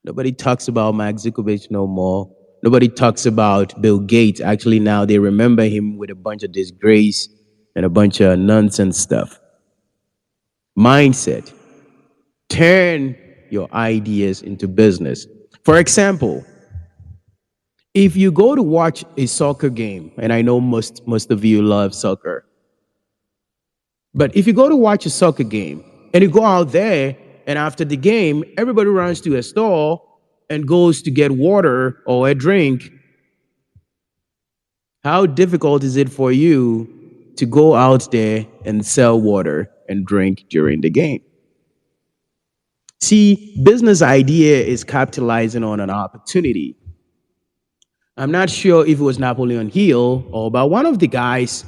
Nobody talks about Mark Zuckerberg no more. Nobody talks about Bill Gates. Actually, now they remember him with a bunch of disgrace and a bunch of nonsense stuff. Mindset. Turn your ideas into business. For example, if you go to watch a soccer game, and I know most of you love soccer, but if you go to watch a soccer game and you go out there and after the game, everybody runs to a store and goes to get water or a drink, how difficult is it for you to go out there and sell water and drink during the game? See, business idea is capitalizing on an opportunity. I'm not sure if it was Napoleon Hill or but one of the guys,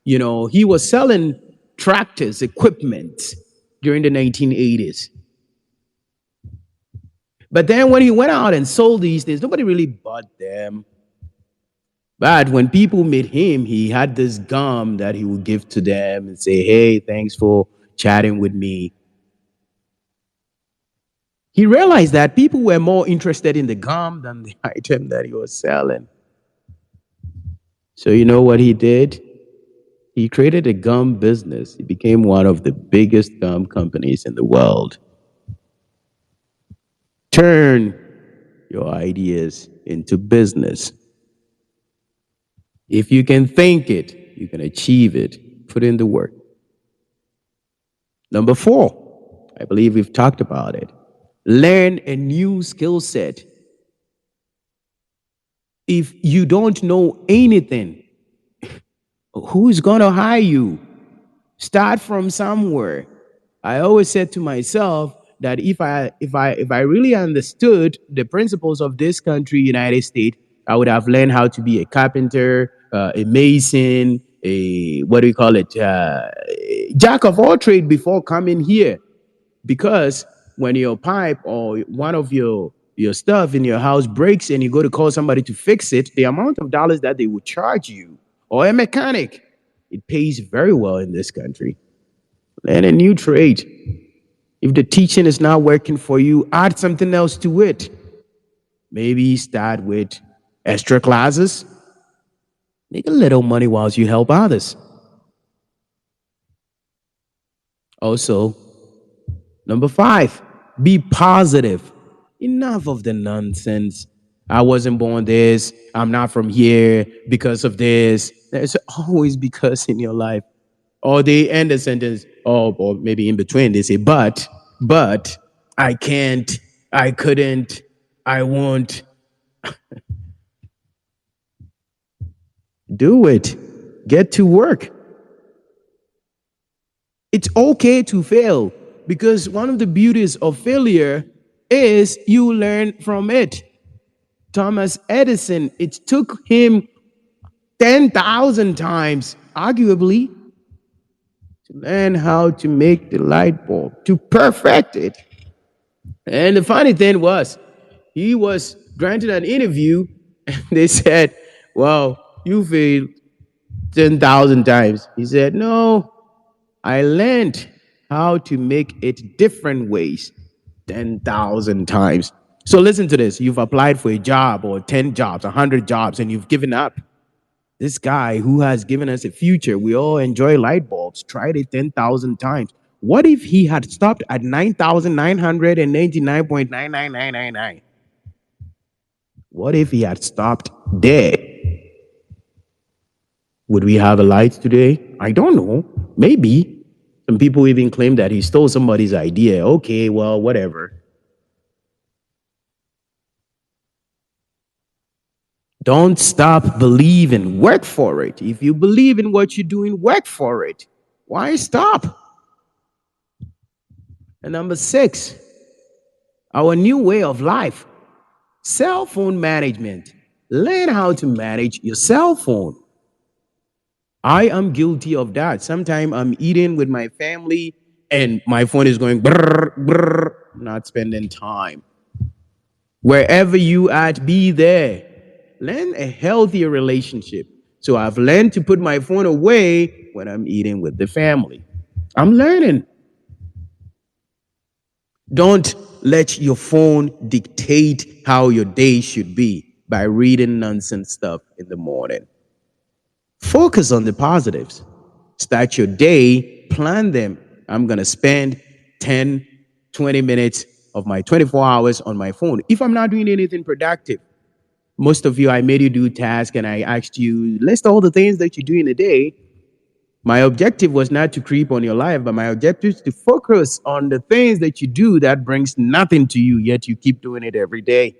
he was selling tractors, equipment during the 1980s. But then when he went out and sold these things, nobody really bought them. But when people met him, he had this gum that he would give to them and say, hey, thanks for chatting with me. He realized that people were more interested in the gum than the item that he was selling. So you know what he did? He created a gum business. He became one of the biggest gum companies in the world. Turn your ideas into business. If you can think it, you can achieve it. Put in the work. Number four, I believe we've talked about it. Learn a new skill set. If you don't know anything, who's going to hire you? Start from somewhere. I always said to myself that if I really understood the principles of this country, United States, I would have learned how to be a carpenter, a mason, a what do you call it, jack of all trade before coming here. Because when your pipe or one of your stuff in your house breaks and you go to call somebody to fix it, the amount of dollars that they would charge you, or a mechanic, it pays very well in this country. Learn a new trade. If the teaching is not working for you, add something else to it. Maybe start with extra classes. Make a little money whilst you help others. Also, number five, be positive. Enough of the nonsense. I wasn't born this. I'm not from here because of this. There's always because in your life. Or they end the sentence, or maybe in between, they say, but, I can't, I couldn't, I won't. Do it. Get to work. It's okay to fail because one of the beauties of failure is you learn from it. Thomas Edison, it took him 10,000 times, arguably, to learn how to make the light bulb, to perfect it. And the funny thing was, he was granted an interview, and they said, well, you failed 10,000 times. He said, no, I learned how to make it different ways 10,000 times. So listen to this. You've applied for a job or 10 jobs, 100 jobs, and you've given up. This guy who has given us a future, we all enjoy light bulbs, tried it 10,000 times. What if he had stopped at 9,999.99999? What if he had stopped there? Would we have a light today? I don't know. Maybe. Some people even claim that he stole somebody's idea. Okay, well, whatever. Don't stop believing. Work for it. If you believe in what you're doing, work for it. Why stop? And number six, our new way of life, cell phone management. Learn how to manage your cell phone. I am guilty of that. Sometimes I'm eating with my family and my phone is going brrr, brrr, not spending time. Wherever you at, be there. Learn a healthier relationship. So I've learned to put my phone away when I'm eating with the family. I'm learning. Don't let your phone dictate how your day should be by reading nonsense stuff in the morning. Focus on the positives. Start your day, plan them. I'm going to spend 10, 20 minutes of my 24 hours on my phone if I'm not doing anything productive. Most of you, I made you do tasks and I asked you, list all the things that you do in a day. My objective was not to creep on your life, but my objective is to focus on the things that you do that brings nothing to you, yet you keep doing it every day.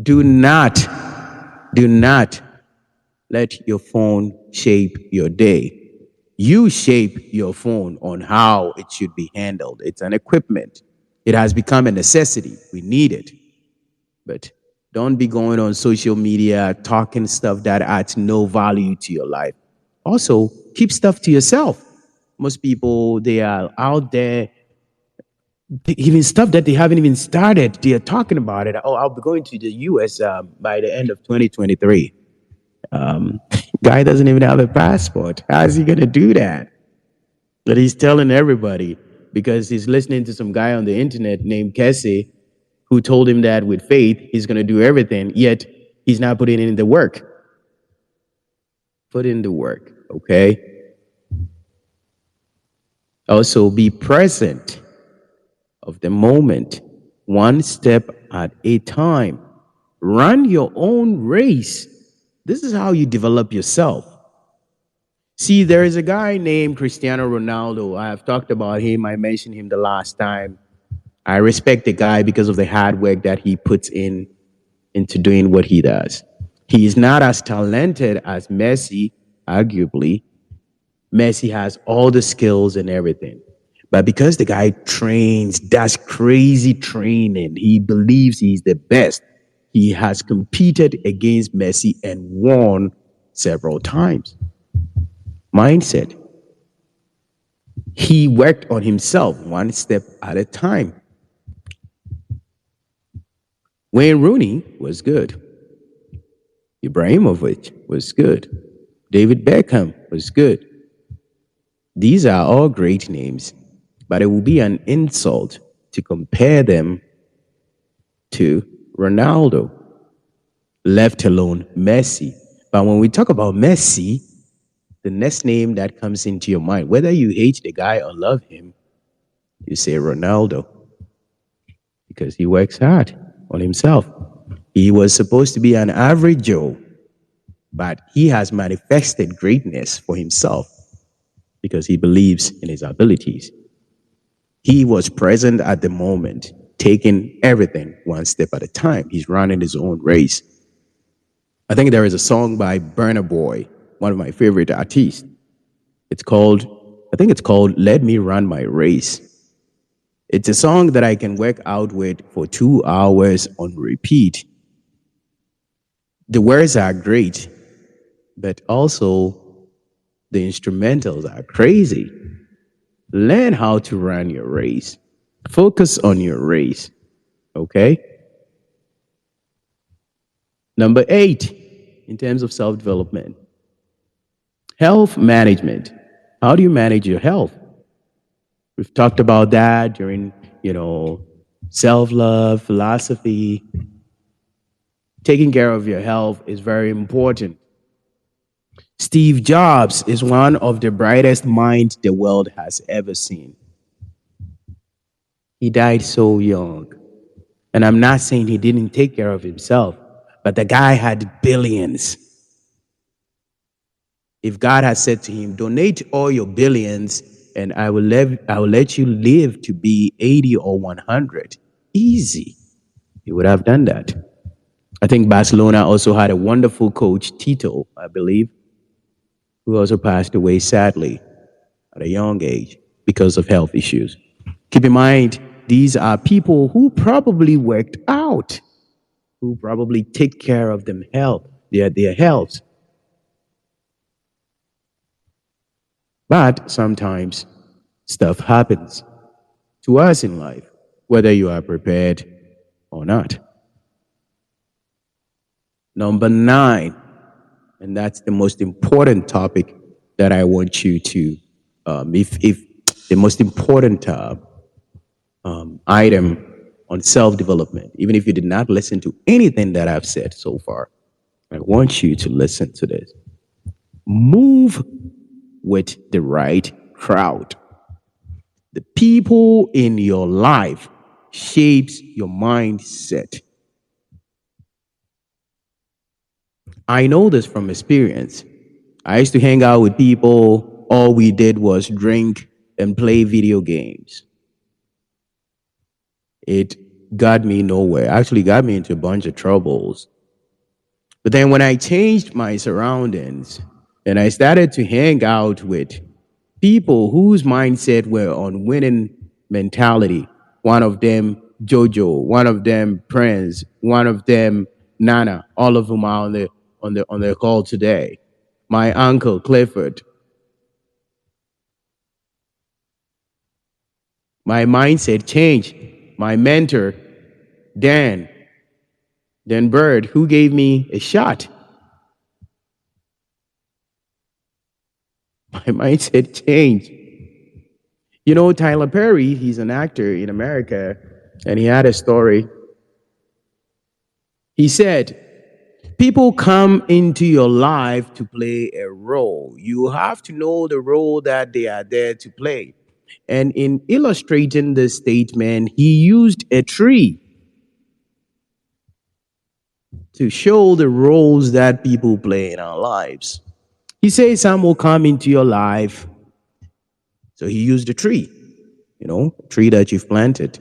Do not let your phone shape your day. You shape your phone on how it should be handled. It's an equipment. It has become a necessity. We need it. But don't be going on social media talking stuff that adds no value to your life. Also, keep stuff to yourself. Most people, they are out there, even stuff that they haven't even started. They are talking about it. Oh, I'll be going to the US by the end of 2023. Guy doesn't even have a passport. How is he going to do that? But he's telling everybody because he's listening to some guy on the internet named Casey who told him that with faith, he's going to do everything, yet he's not putting in the work. Put in the work, okay? Also, be present of the moment, one step at a time. Run your own race. This is how you develop yourself. See, there is a guy named Cristiano Ronaldo. I have talked about him. I mentioned him the last time. I respect the guy because of the hard work that he puts in into doing what he does. He is not as talented as Messi, arguably. Messi has all the skills and everything. But because the guy trains, does crazy training, he believes he's the best. He has competed against Messi and won several times. Mindset. He worked on himself one step at a time. Wayne Rooney was good. Ibrahimovic was good. David Beckham was good. These are all great names, but it will be an insult to compare them to Ronaldo, left alone Messi. But when we talk about Messi, the next name that comes into your mind, whether you hate the guy or love him, you say Ronaldo because he works hard on himself. He was supposed to be an average Joe, but he has manifested greatness for himself because he believes in his abilities. He was present at the moment, taking everything one step at a time. He's running his own race. I think there is a song by Burna Boy, one of my favorite artists. It's called, I think it's called Let Me Run My Race. It's a song that I can work out with for 2 hours on repeat. The words are great, but also the instrumentals are crazy. Learn how to run your race. Focus on your race. Okay? Number 8, in terms of self development, health management. How do you manage your health? We've talked about that during, self love, philosophy. Taking care of your health is very important. Steve Jobs is one of the brightest minds the world has ever seen. He died so young. And I'm not saying he didn't take care of himself, but the guy had billions. If God had said to him, donate all your billions and I will let you live to be 80 or 100, easy, he would have done that. I think Barcelona also had a wonderful coach, Tito, I believe, who also passed away sadly at a young age because of health issues. Keep in mind, these are people who probably worked out, who probably take care of their health. But sometimes stuff happens to us in life, whether you are prepared or not. Number 9, and that's the most important topic that I want you to, if the most important item on self development, even if you did not listen to anything that I've said so far, I want you to listen to this. Move with the right crowd. The people in your life shapes your mindset. I know this from experience. I used to hang out with people, all we did was drink and play video games. It got me nowhere. Actually got me into a bunch of troubles. But then when I changed my surroundings and I started to hang out with people whose mindset were on winning mentality, one of them Jojo, one of them Prince, one of them Nana, all of them are on the call today. My uncle Clifford. My mindset changed. My mentor, Dan Bird, who gave me a shot. My mindset changed. You know, Tyler Perry, he's an actor in America, and he had a story. He said, People come into your life to play a role. You have to know the role that they are there to play. And in illustrating this statement, he used a tree to show the roles that people play in our lives. He says some will come into your life. So he used a tree, a tree that you've planted.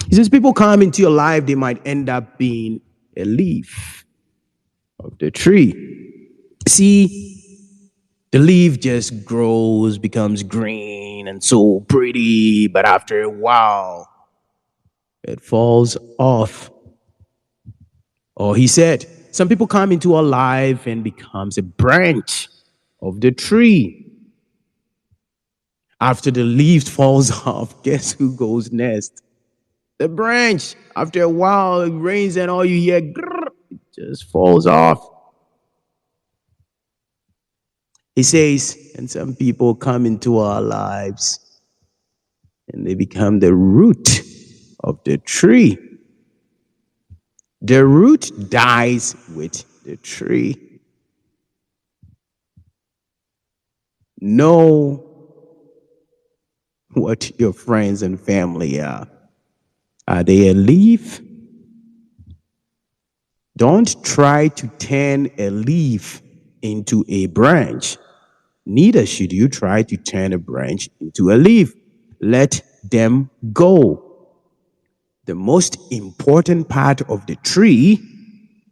He says people come into your life, they might end up being a leaf of the tree. See, the leaf just grows, becomes green and so pretty, but after a while, it falls off. Or he said, some people come into our life and becomes a branch of the tree. After the leaf falls off, guess who goes next? The branch. After a while, it rains and all you hear, grrr, it just falls off. He says, and some people come into our lives and they become the root of the tree. The root dies with the tree. Know what your friends and family are. Are they a leaf? Don't try to turn a leaf into a branch. Neither should you try to turn a branch into a leaf. Let them go. The most important part of the tree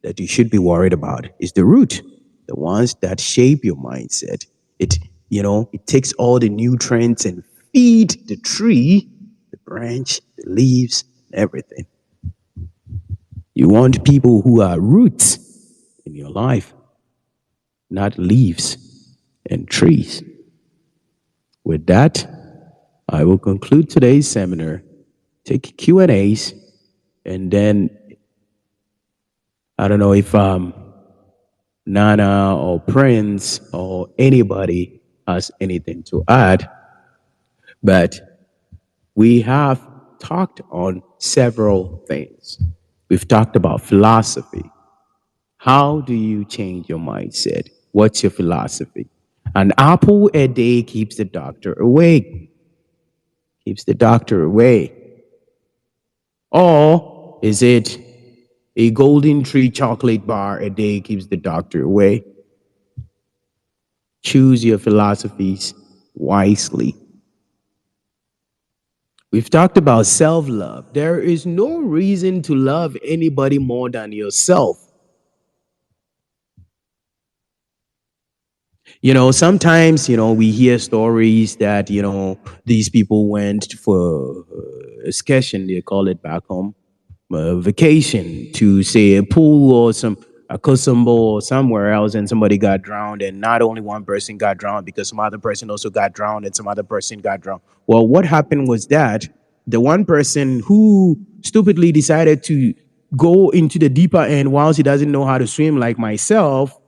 that you should be worried about is the root, the ones that shape your mindset. It takes all the nutrients and feed the tree, the branch, the leaves, everything. You want people who are roots in your life, not leaves and trees. With that, I will conclude today's seminar, take Q&As, and then I don't know if Nana or Prince or anybody has anything to add, but we have talked on several things. We've talked about philosophy. How do you change your mindset? What's your philosophy? An apple a day keeps the doctor away. Keeps the doctor away. Or is it a golden tree chocolate bar a day keeps the doctor away? Choose your philosophies wisely. We've talked about self-love. There is no reason to love anybody more than yourself. Sometimes, we hear stories that, these people went for excursion, they call it back home, vacation to, say, a pool or a Kosovo or somewhere else, and somebody got drowned, and not only one person got drowned because some other person also got drowned and some other person got drowned. Well, what happened was that the one person who stupidly decided to go into the deeper end whilst he doesn't know how to swim like myself,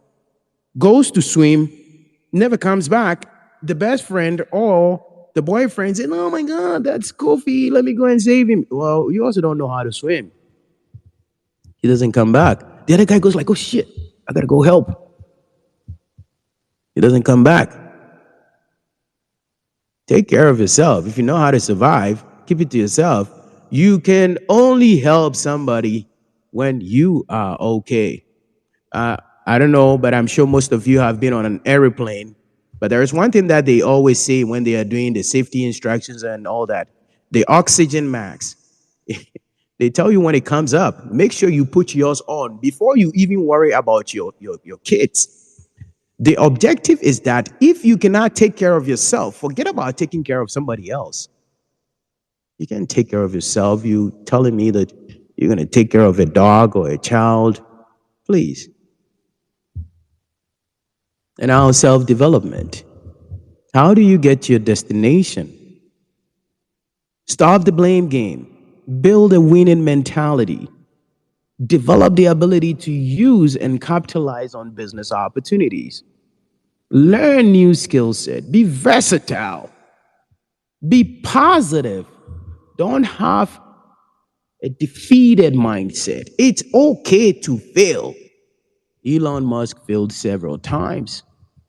goes to swim, never comes back. The best friend or the boyfriend said, "Oh my God, that's Kofi. Let me go and save him." Well, you also don't know how to swim. He doesn't come back. The other guy goes like, "Oh shit, I gotta go help." He doesn't come back. Take care of yourself. If you know how to survive, keep it to yourself. You can only help somebody when you are okay. I don't know, but I'm sure most of you have been on an airplane. But there is one thing that they always say when they are doing the safety instructions and all that: the oxygen max. They tell you when it comes up, make sure you put yours on before you even worry about your kids. The objective is that if you cannot take care of yourself, forget about taking care of somebody else. You can take care of yourself. You telling me that you're going to take care of a dog or a child, please. And now self-development. How do you get to your destination? Stop the blame game. Build a winning mentality. Develop the ability to use and capitalize on business opportunities. Learn new skill set. Be versatile. Be positive. Don't have a defeated mindset. It's okay to fail. Elon Musk failed several times.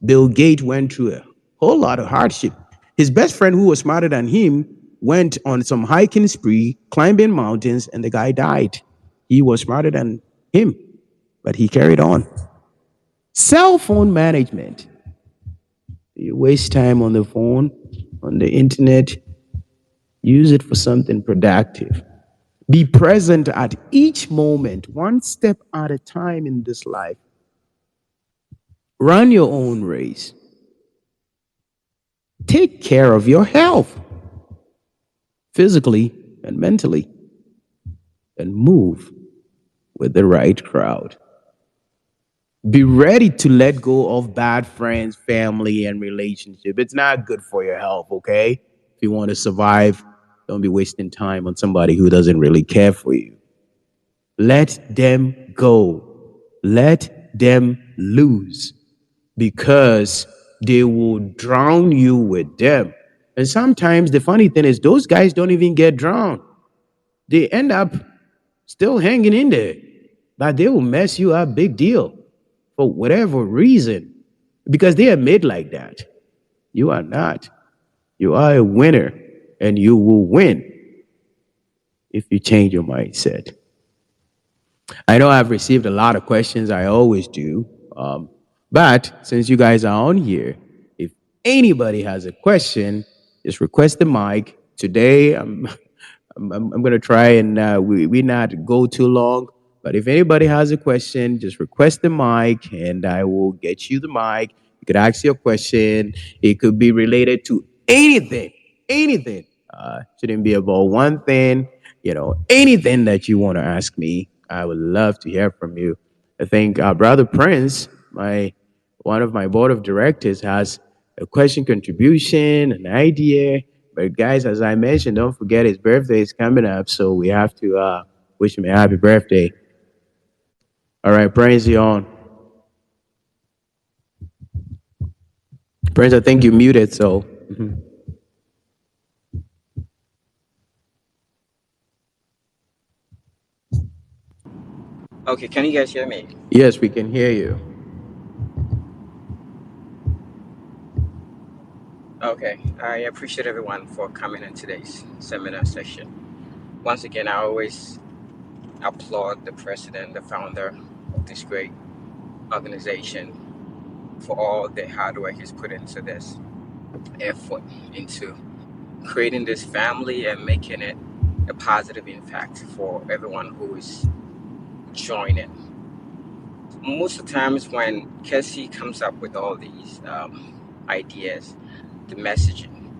Bill Gates went through a whole lot of hardship. His best friend, who was smarter than him, went on some hiking spree, climbing mountains, and the guy died. He was smarter than him, but he carried on. Cell phone management. You waste time on the phone, on the internet, use it for something productive. Be present at each moment, one step at a time in this life. Run your own race. Take care of your health, physically and mentally, and move with the right crowd. Be ready to let go of bad friends, family, and relationship. It's not good for your health, okay? If you want to survive, don't be wasting time on somebody who doesn't really care for you. Let them go. Let them lose because they will drown you with them. And sometimes the funny thing is, those guys don't even get drowned. They end up still hanging in there, but they will mess you up big deal for whatever reason because they are made like that. You are not. You are a winner and you will win if you change your mindset. I know I've received a lot of questions. I always do. But since you guys are on here, if anybody has a question, just request the mic. Today, I'm going to try and we not go too long. But if anybody has a question, just request the mic and I will get you the mic. You could ask your question. It could be related to anything, anything. Shouldn't be about one thing, anything that you want to ask me. I would love to hear from you. I think Brother Prince, my one of my board of directors, has a question contribution, an idea. But guys, as I mentioned, don't forget his birthday is coming up, so we have to wish him a happy birthday. All right, Prince, you on? Prince, I think you muted, so
Okay, can you guys hear me?
yes, we can hear you.
Okay, I appreciate everyone for coming in today's seminar session. Once again, I always applaud the president, the founder of this great organization for all the hard work he's put into this effort, into creating this family and making it a positive impact for everyone who is joining. Most of the times when Cassie comes up with all these ideas, the messaging,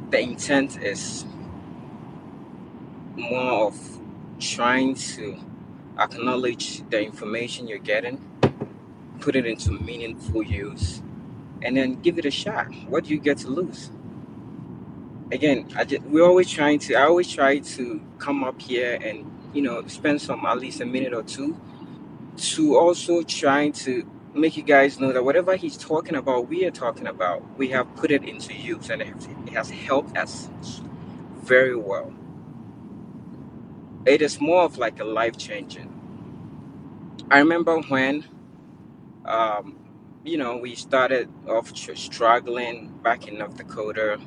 the intent is more of trying to acknowledge the information you're getting, put it into meaningful use, and then give it a shot. What do you get to lose? Again, we're always trying to. I always try to come up here and spend some at least a minute or two to also trying to make you guys know that whatever he's talking about, we are talking about. We have put it into use, and it has helped us very well. It is more of like a life changing. I remember when um, we started off struggling back in North Dakota,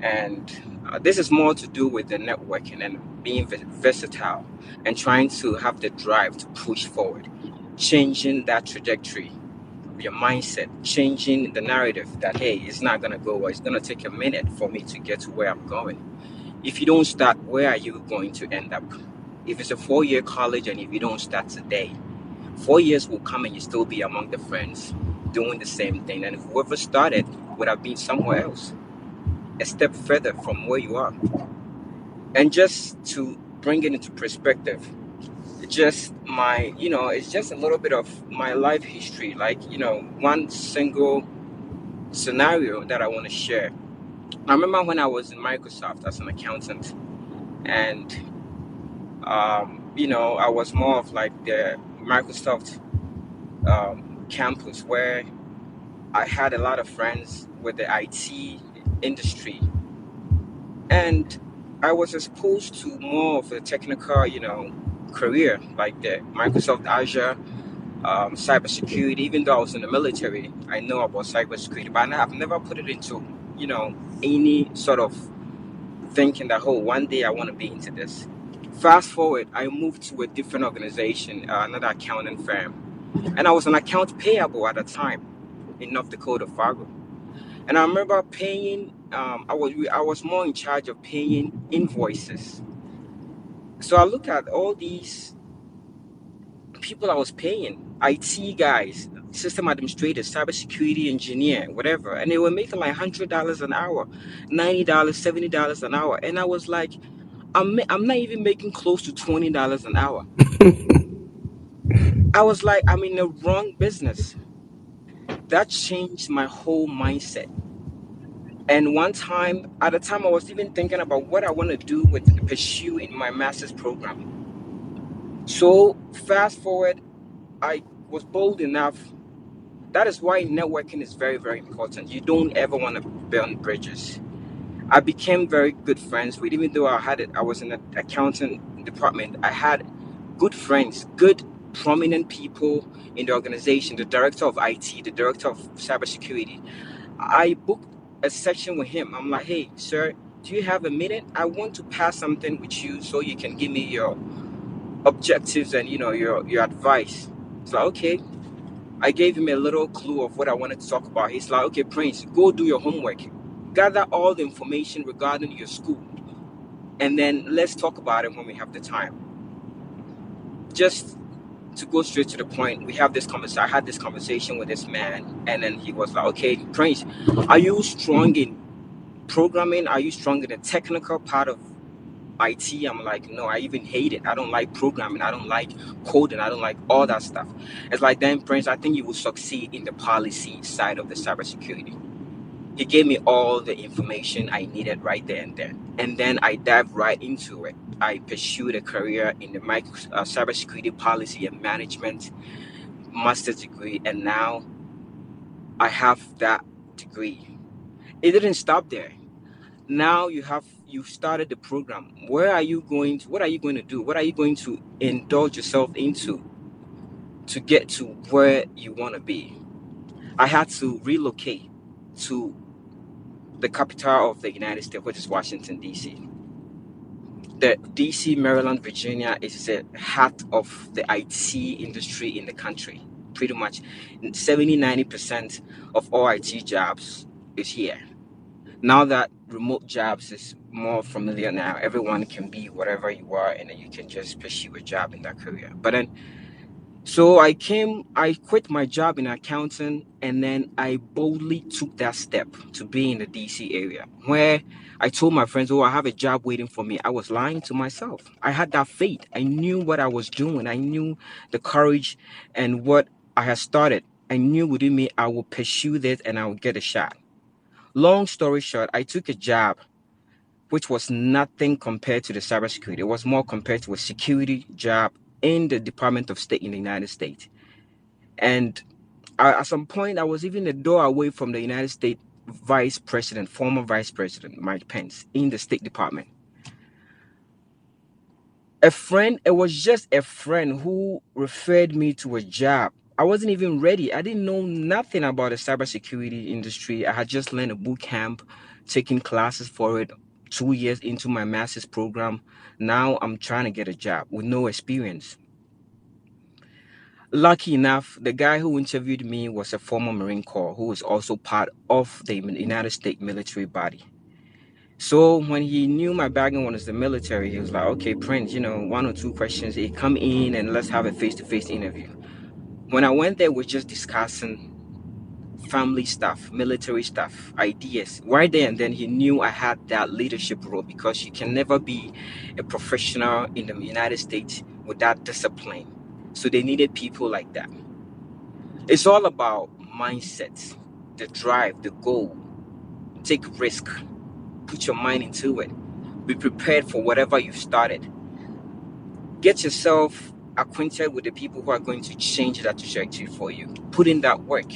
and this is more to do with the networking and being versatile and trying to have the drive to push forward, changing that trajectory of your mindset, changing the narrative that, hey, it's not going to go well, it's going to take a minute for me to get to where I'm going. If you don't start, where are you going to end up? If it's a 4-year college and if you don't start today, 4 years will come and you still be among the friends doing the same thing. And whoever started would have been somewhere else, a step further from where you are. And just to bring it into perspective, it's just a little bit of my life history, like, one single scenario that I want to share. I remember when I was in Microsoft as an accountant, and, I was more of like the Microsoft campus where I had a lot of friends with the IT industry, and I was exposed to more of a technical, career like the Microsoft Azure, cybersecurity. Even though I was in the military, I know about cybersecurity, but I've never put it into, any sort of thinking that, oh, one day I want to be into this. Fast forward, I moved to a different organization, another accounting firm, and I was an account payable at the time in North Dakota, Fargo. And I remember paying. I was more in charge of paying invoices. So I look at all these people I was paying, IT guys, system administrators, cybersecurity engineer, whatever, and they were making like $100 an hour, $90, $70 an hour, and I was like, I'm not even making close to $20 an hour. I was like, I'm in the wrong business. That changed my whole mindset. And one time, at a time, I was even thinking about what I want to do with pursue in my master's program. So fast forward, I was bold enough. That is why networking is very, very important. You don't ever want to burn bridges. I became very good friends with, even though I was in the accounting department. I had good friends, good prominent people in the organization, the director of IT, the director of cybersecurity. I booked a section with him. I'm like, hey, sir, do you have a minute? I want to pass something with you so you can give me your objectives and your advice. It's like, okay. I gave him a little clue of what I wanted to talk about. He's like, okay, Prince, go do your homework. Gather all the information regarding your school. And then let's talk about it when we have the time. Just to go straight to the point, we have this conversation. I had this conversation with this man, and then he was like, okay, Prince, are you strong in programming? Are you strong in the technical part of IT? I'm like, no, I even hate it. I don't like programming. I don't like coding. I don't like all that stuff. It's like, then, Prince, I think you will succeed in the policy side of the cybersecurity. He gave me all the information I needed right there and then. And then I dived right into it. I pursued a career in the cybersecurity policy and management master's degree, and now I have that degree. It didn't stop there. Now you've started the program. Where are you going to? What are you going to do? What are you going to indulge yourself into to get to where you want to be? I had to relocate to the capital of the United States, which is Washington, D.C. The D.C., Maryland, Virginia is the heart of the IT industry in the country. Pretty much 70-90% of all IT jobs is here. Now that remote jobs is more familiar now, everyone can be whatever you are, and then you can just pursue a job in that career. But then, so I quit my job in accounting, and then I boldly took that step to be in the DC area where I told my friends, oh, I have a job waiting for me. I was lying to myself. I had that faith. I knew what I was doing. I knew the courage and what I had started. I knew within me I would pursue this and I would get a shot. Long story short, I took a job which was nothing compared to the cybersecurity. It was more compared to a security job in the Department of State in the United States. And at some point, I was even a door away from the United States Vice President, former Vice President Mike Pence, in the State Department. It was just a friend who referred me to a job. I wasn't even ready. I didn't know nothing about the cybersecurity industry. I had just learned a boot camp, taking classes for it 2 years into my master's program. Now I'm trying to get a job with no experience. Lucky enough, the guy who interviewed me was a former Marine Corps who was also part of the United States military body. So when he knew my background was the military, he was like, okay, Prince, one or two questions, hey, come in and let's have a face-to-face interview. When I went there, we were just discussing family stuff, military stuff, ideas. Right there and then he knew I had that leadership role because you can never be a professional in the United States without discipline. So they needed people like that. It's all about mindset, the drive, the goal. Take risk, put your mind into it. Be prepared for whatever you've started. Get yourself acquainted with the people who are going to change that trajectory for you. Put in that work.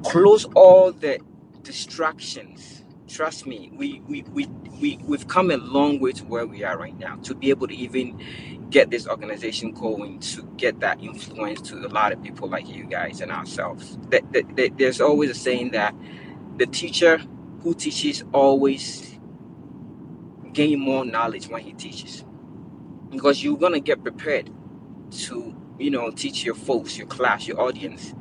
Close all the distractions. Trust me, we've come a long way to where we are right now to be able to even get this organization going, to get that influence to a lot of people like you guys and ourselves. There's always a saying that the teacher who teaches always gain more knowledge when he teaches, because you're gonna get prepared to teach your folks, your class, your audience,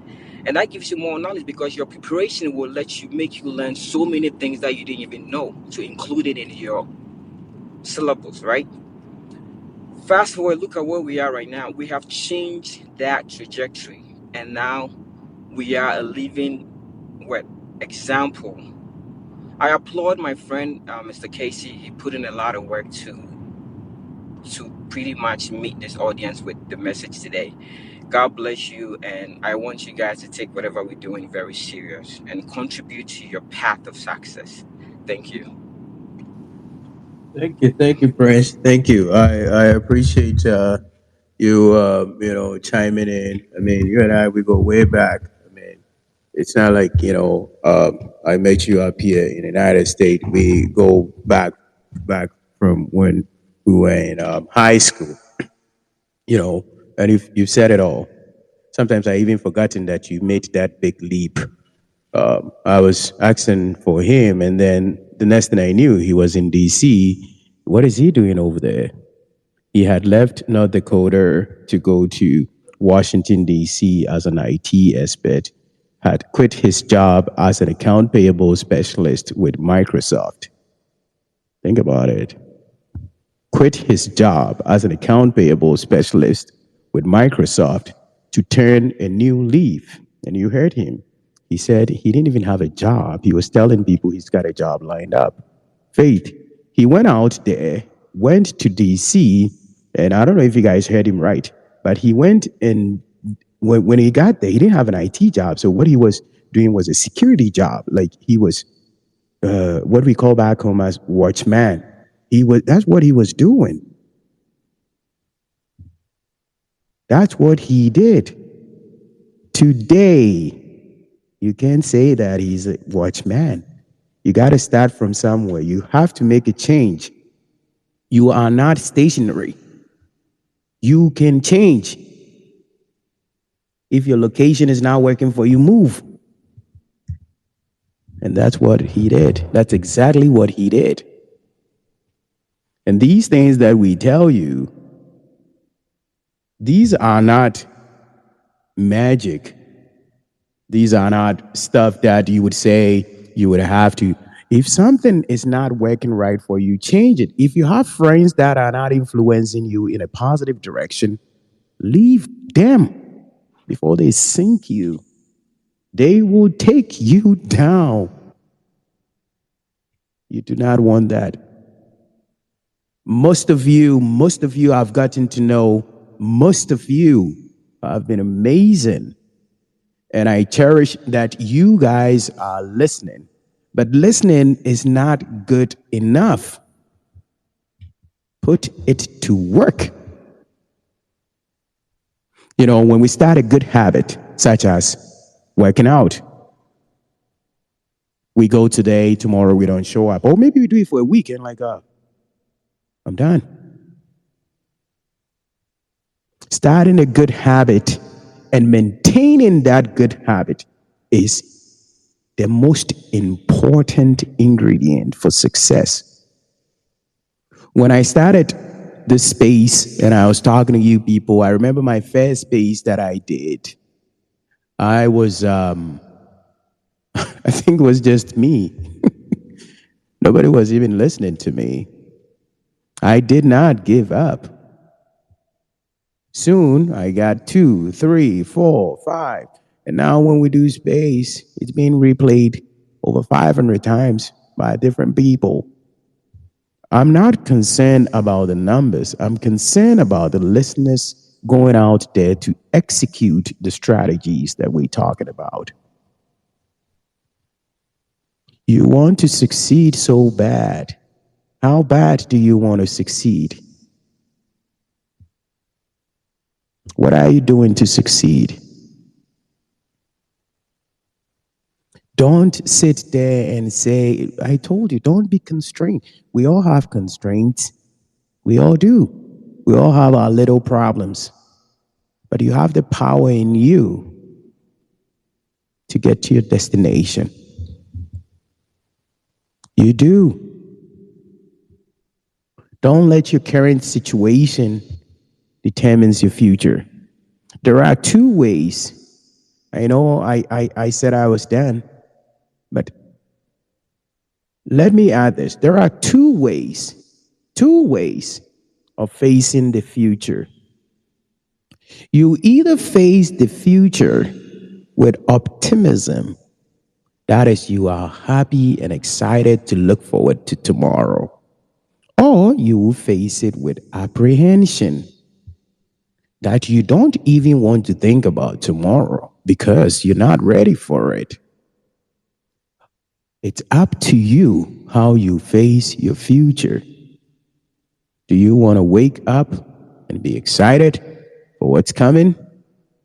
and that gives you more knowledge because your preparation will make you learn so many things that you didn't even know to include it in your syllables, right? Fast forward, look at where we are right now. We have changed that trajectory, and now we are a living what example. I applaud my friend, Mr. Casey. He put in a lot of work to pretty much meet this audience with the message today. God bless you, and I want you guys to take whatever we're doing very serious and contribute to your path of success. Thank you.
Thank you, Prince. Thank you. I appreciate you chiming in. I mean, you and I we go way back. I mean, it's not like I met you up here in the United States. We go back from when we were in high school. You know, and if you said it all. Sometimes I even forgotten that you made that big leap. I was asking for him, and then the next thing I knew, he was in DC. What is he doing over there? He had left North Dakota to go to Washington, D.C. as an IT expert, had quit his job as an account payable specialist with Microsoft. Think about it. Quit his job as an account payable specialist with Microsoft to turn a new leaf. And you heard him. He said he didn't even have a job. He was telling people he's got a job lined up. Faith, he went out there, went to DC, and I don't know if you guys heard him right, but he went and when he got there, he didn't have an IT job. So what he was doing was a security job. Like he was what we call back home as watchman. That's what he was doing. That's what he did. Today, you can't say that he's a watchman. You got to start from somewhere. You have to make a change. You are not stationary. You can change. If your location is not working for you, move. And that's what he did. That's exactly what he did. And these things that we tell you, these are not magic. These are not stuff that you would say you would have to. If something is not working right for you, change it. If you have friends that are not influencing you in a positive direction, leave them before they sink you. They will take you down. You do not want that. Most of you I've gotten to know, most of you have been amazing. And I cherish that you guys are listening. But listening is not good enough. Put it to work. You know, when we start a good habit, such as working out, we go today, tomorrow we don't show up. Or maybe we do it for a week and like, I'm done. Starting a good habit and maintaining that good habit is the most important ingredient for success. When I started this space and I was talking to you people, I remember my first space that I did. I was, I think it was just me. Nobody was even listening to me. I did not give up. Soon I got two, three, four, five. And now when we do space, it's being replayed over 500 times by different people. I'm not concerned about the numbers. I'm concerned about the listeners going out there to execute the strategies that we're talking about. You want to succeed so bad. How bad do you want to succeed? What are you doing to succeed? Don't sit there and say, I told you, don't be constrained. We all have constraints. We all do. We all have our little problems. But you have the power in you to get to your destination. You do. Don't let your current situation determines your future. There are two ways. I know I said I was done, but let me add this. There are two ways of facing the future. You either face the future with optimism, that is, you are happy and excited to look forward to tomorrow, or you will face it with apprehension, that you don't even want to think about tomorrow because you're not ready for it. It's up to you how you face your future. Do you want to wake up and be excited for what's coming?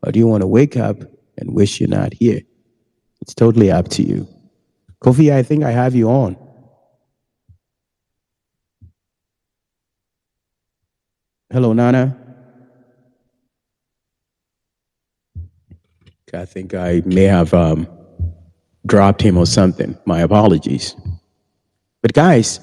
Or do you want to wake up and wish you're not here? It's totally up to you. Kofi, I think I have you on. Hello, Nana. I think I may have dropped him or something. My apologies. But guys,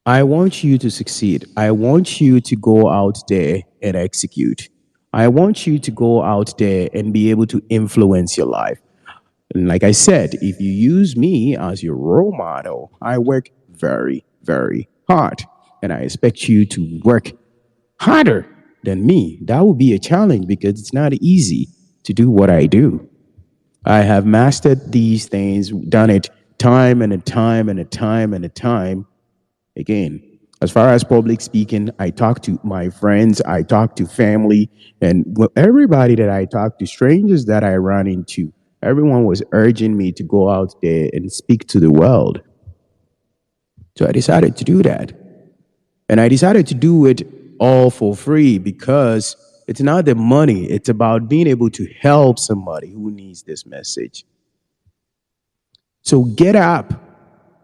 I want you to succeed. I want you to go out there and execute. I want you to go out there and be able to influence your life. And like I said, if you use me as your role model, I work very, very hard. And I expect you to work harder than me. That would be a challenge because it's not easy to do what I do. I have mastered these things, done it time and a time and a time and a time again. As far as public speaking, I talk to my friends, I talk to family, and everybody that I talk to, strangers that I run into, everyone was urging me to go out there and speak to the world. So I decided to do that. And I decided to do it all for free because it's not the money, it's about being able to help somebody who needs this message. So get up.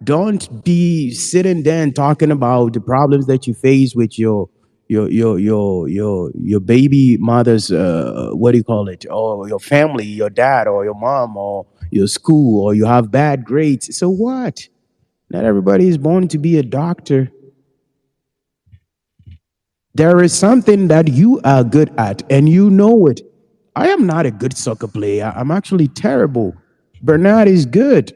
Don't be sitting there and talking about the problems that you face with your baby mother's what do you call it, or your family, your dad or your mom or your school, or you have bad grades. So what? Not everybody is born to be a doctor. There is something that you are good at and you know it. I am not a good soccer player. I'm actually terrible. Bernard is good.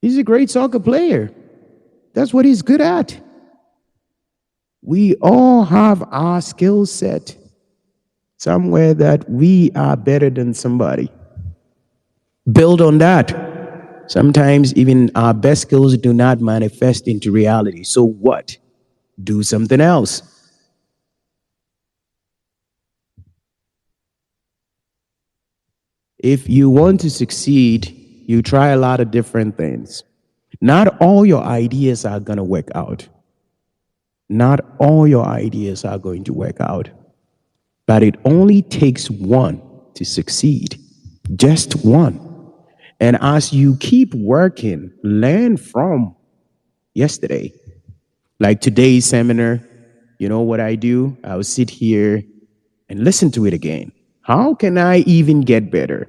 He's a great soccer player. That's what he's good at. We all have our skill set somewhere that we are better than somebody. Build on that. Sometimes even our best skills do not manifest into reality. So what? Do something else. If you want to succeed, you try a lot of different things. Not all your ideas are going to work out. Not all your ideas are going to work out. But it only takes one to succeed. Just one. And as you keep working, learn from yesterday. Like today's seminar, you know what I do? I'll sit here and listen to it again. How can I even get better?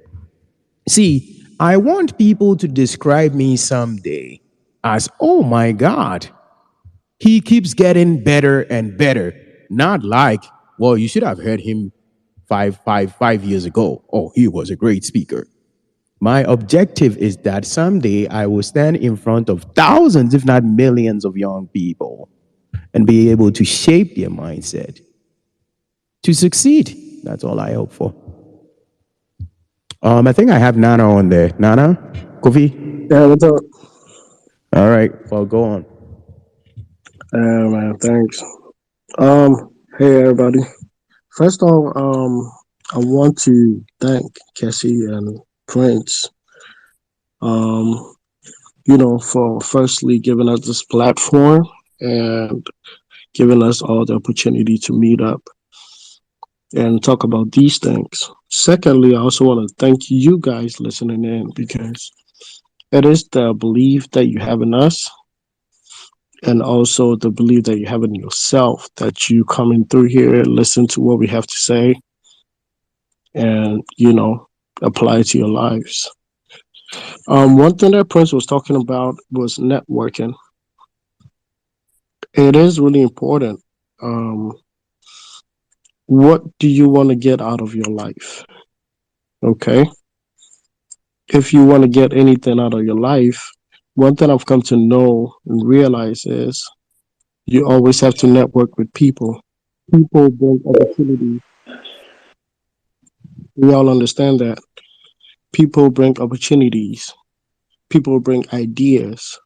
See, I want people to describe me someday as, oh my God, he keeps getting better and better. Not like, well, you should have heard him 5 years ago. Oh, he was a great speaker. My objective is that someday I will stand in front of thousands, if not millions, of young people and be able to shape their mindset to succeed. That's all I hope for. I think I have Nana on there. Nana, Kofi.
Yeah, what's up?
All right, well, go on.
Man, thanks. Hey everybody. First off, I want to thank Cassie and Prince, um, for firstly giving us this platform and giving us all the opportunity to meet up. and talk about these things. Secondly, I also want to thank you guys listening in because it is the belief that you have in us and also the belief that you have in yourself that you coming through here, listen to what we have to say, and apply it to your lives. One thing that Prince was talking about was networking. It is really important. Um, what do you want to get out of your life? Okay. If you want to get anything out of your life, one thing I've come to know and realize is you always have to network with people. People bring opportunities. We all understand that. People bring opportunities. People bring ideas.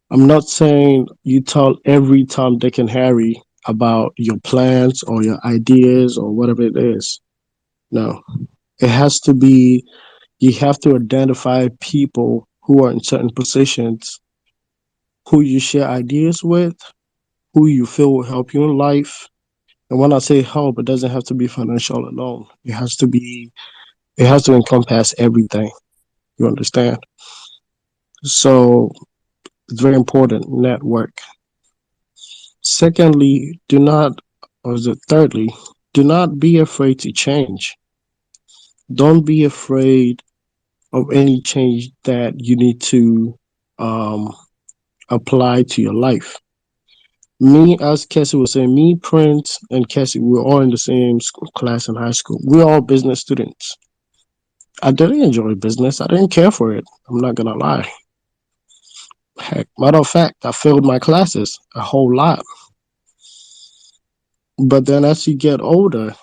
I'm not saying you tell every Tom, Dick, and Harry about your plans or your ideas or whatever it is. No, it has to be, you have to identify people who are in certain positions, who you share ideas with, who you feel will help you in life. And when I say help, it doesn't have to be financial alone. It has to encompass everything. You understand? So it's very important. Network. Secondly, do not, or is it thirdly, do not be afraid to change. Don't be afraid of any change that you need to um, apply to your life. Me, as Cassie was saying, me, Prince, and Cassie, we were all in the same class in high school. We're all business students. I didn't enjoy business. I didn't care for it. I'm not gonna lie. Heck, matter of fact, I failed my classes a whole lot. But then as you get older,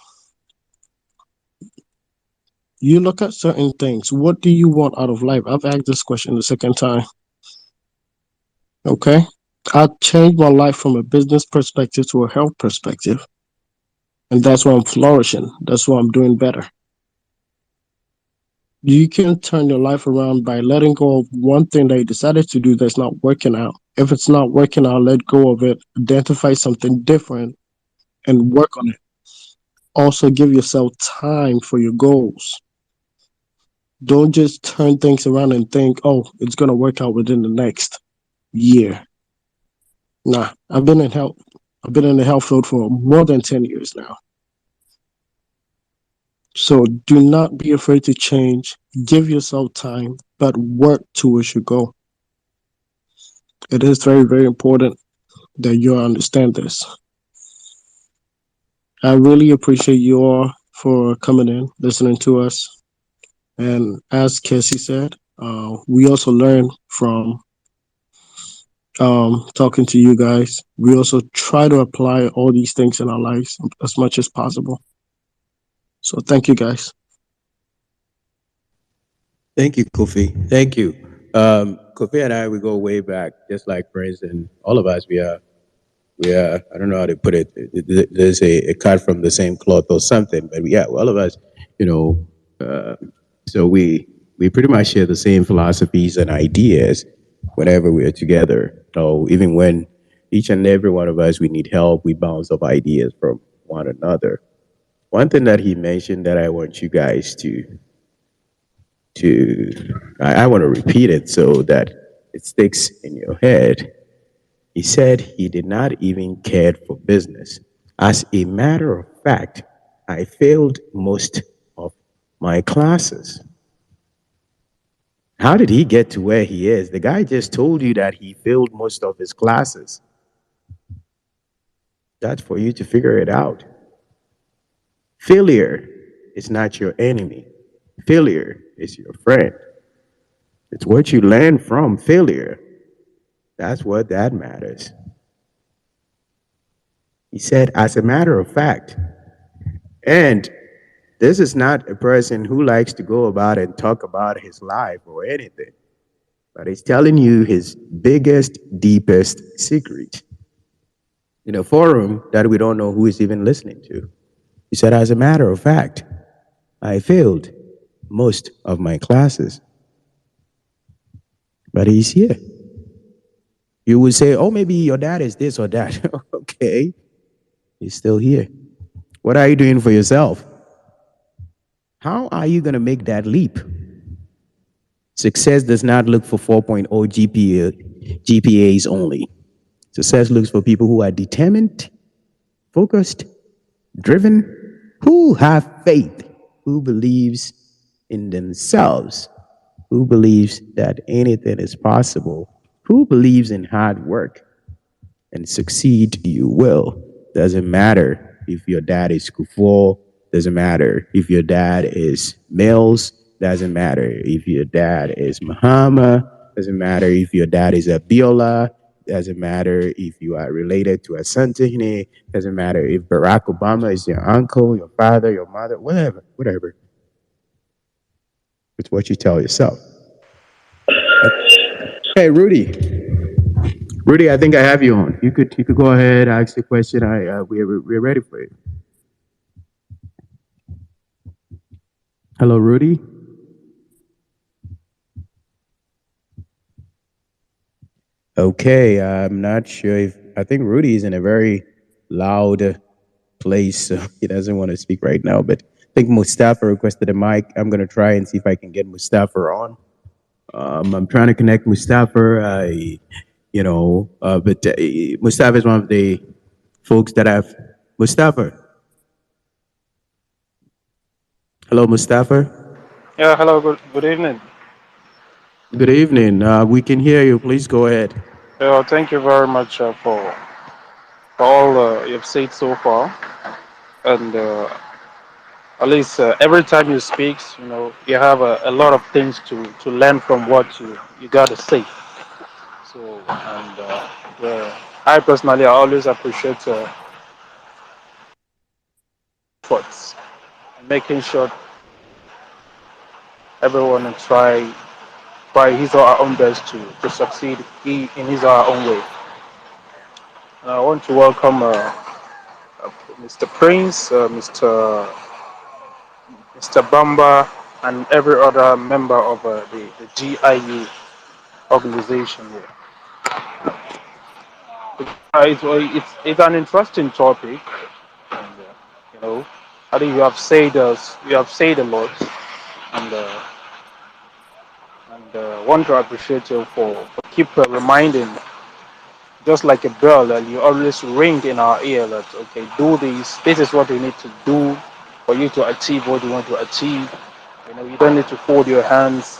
you look at certain things. What do you want out of life? I've asked this question the second time. Okay. I changed my life from a business perspective to a health perspective. And that's why I'm flourishing. That's why I'm doing better. You can turn your life around by letting go of one thing that you decided to do that's not working out. If it's not working out, let go of it, identify something different, and work on it. Also, give yourself time for your goals. Don't just turn things around and think, oh, it's going to work out within the next year. Nah, I've been in the health field for more than 10 years now. So do not be afraid to change. Give yourself time, but work towards your goal. It is very, very important that you understand this. I really appreciate you all for coming in, listening to us. And as Cassie said, we also learn from talking to you guys. We also try to apply all these things in our lives as much as possible. So thank you guys.
Thank you, Kofi. Thank you. Kofi and I, we go way back, just like Prince, and all of us, we are, I don't know how to put it. There's a cut from the same cloth or something, but yeah, all of us, you know, uh, so we pretty much share the same philosophies and ideas whenever we're together. So even when each and every one of us, we need help, we bounce off ideas from one another. One thing that he mentioned that I want you guys to I want to repeat it so that it sticks in your head. He said he did not even care for business. As a matter of fact, I failed most of my classes. How did he get to where he is? The guy just told you that he failed most of his classes. That's for you to figure it out. Failure is not your enemy. Failure is your friend. It's what you learn from failure. That's what that matters. He said, as a matter of fact, and this is not a person who likes to go about and talk about his life or anything, but he's telling you his biggest, deepest secret in a forum that we don't know who is even listening to. He said, as a matter of fact, I failed most of my classes, but he's here. You would say, oh, maybe your dad is this or that. Okay, he's still here. What are you doing for yourself? How are you going to make that leap? Success does not look for 4.0 GPAs only. Success looks for people who are determined, focused, driven, who have faith, who believes in themselves, who believes that anything is possible, who believes in hard work, and succeed you will. Doesn't matter if your dad is Kufuor, doesn't matter if your dad is Mills, doesn't matter if your dad is Muhammad, doesn't matter if your dad is Abiola, doesn't matter if you are related to Asantehene, doesn't matter if Barack Obama is your uncle, your father, your mother, whatever, whatever. It's what you tell yourself. Hey, Rudy. Rudy, I think I have you on. You could go ahead, ask the question. We're ready for you. Hello, Rudy. Okay, I'm not sure if I think Rudy is in a very loud place, so he doesn't want to speak right now. But I think Mustafa requested a mic. I'm gonna try and see if I can get Mustafa on. I'm trying to connect Mustafa. But Mustafa is one of the folks that I've. Mustafa, hello, Mustafa.
Yeah, hello, good evening.
Good evening. We can hear you. Please go ahead.
Thank you very much for all you've said so far. And at least every time you speak, you have a lot of things to learn from what you got to say. So, and yeah, I personally, I always appreciate efforts and making sure everyone try his or her own best to succeed in his or her own way. And I want to welcome Mr. Prince, Mr. Bamba, and every other member of the GIU organization here. It's an interesting topic, and you know, I think you have said a lot, and want to appreciate you for keep reminding, just like a bell that you always ring in our ear that okay, do this. This is what you need to do for you to achieve what you want to achieve. You don't need to fold your hands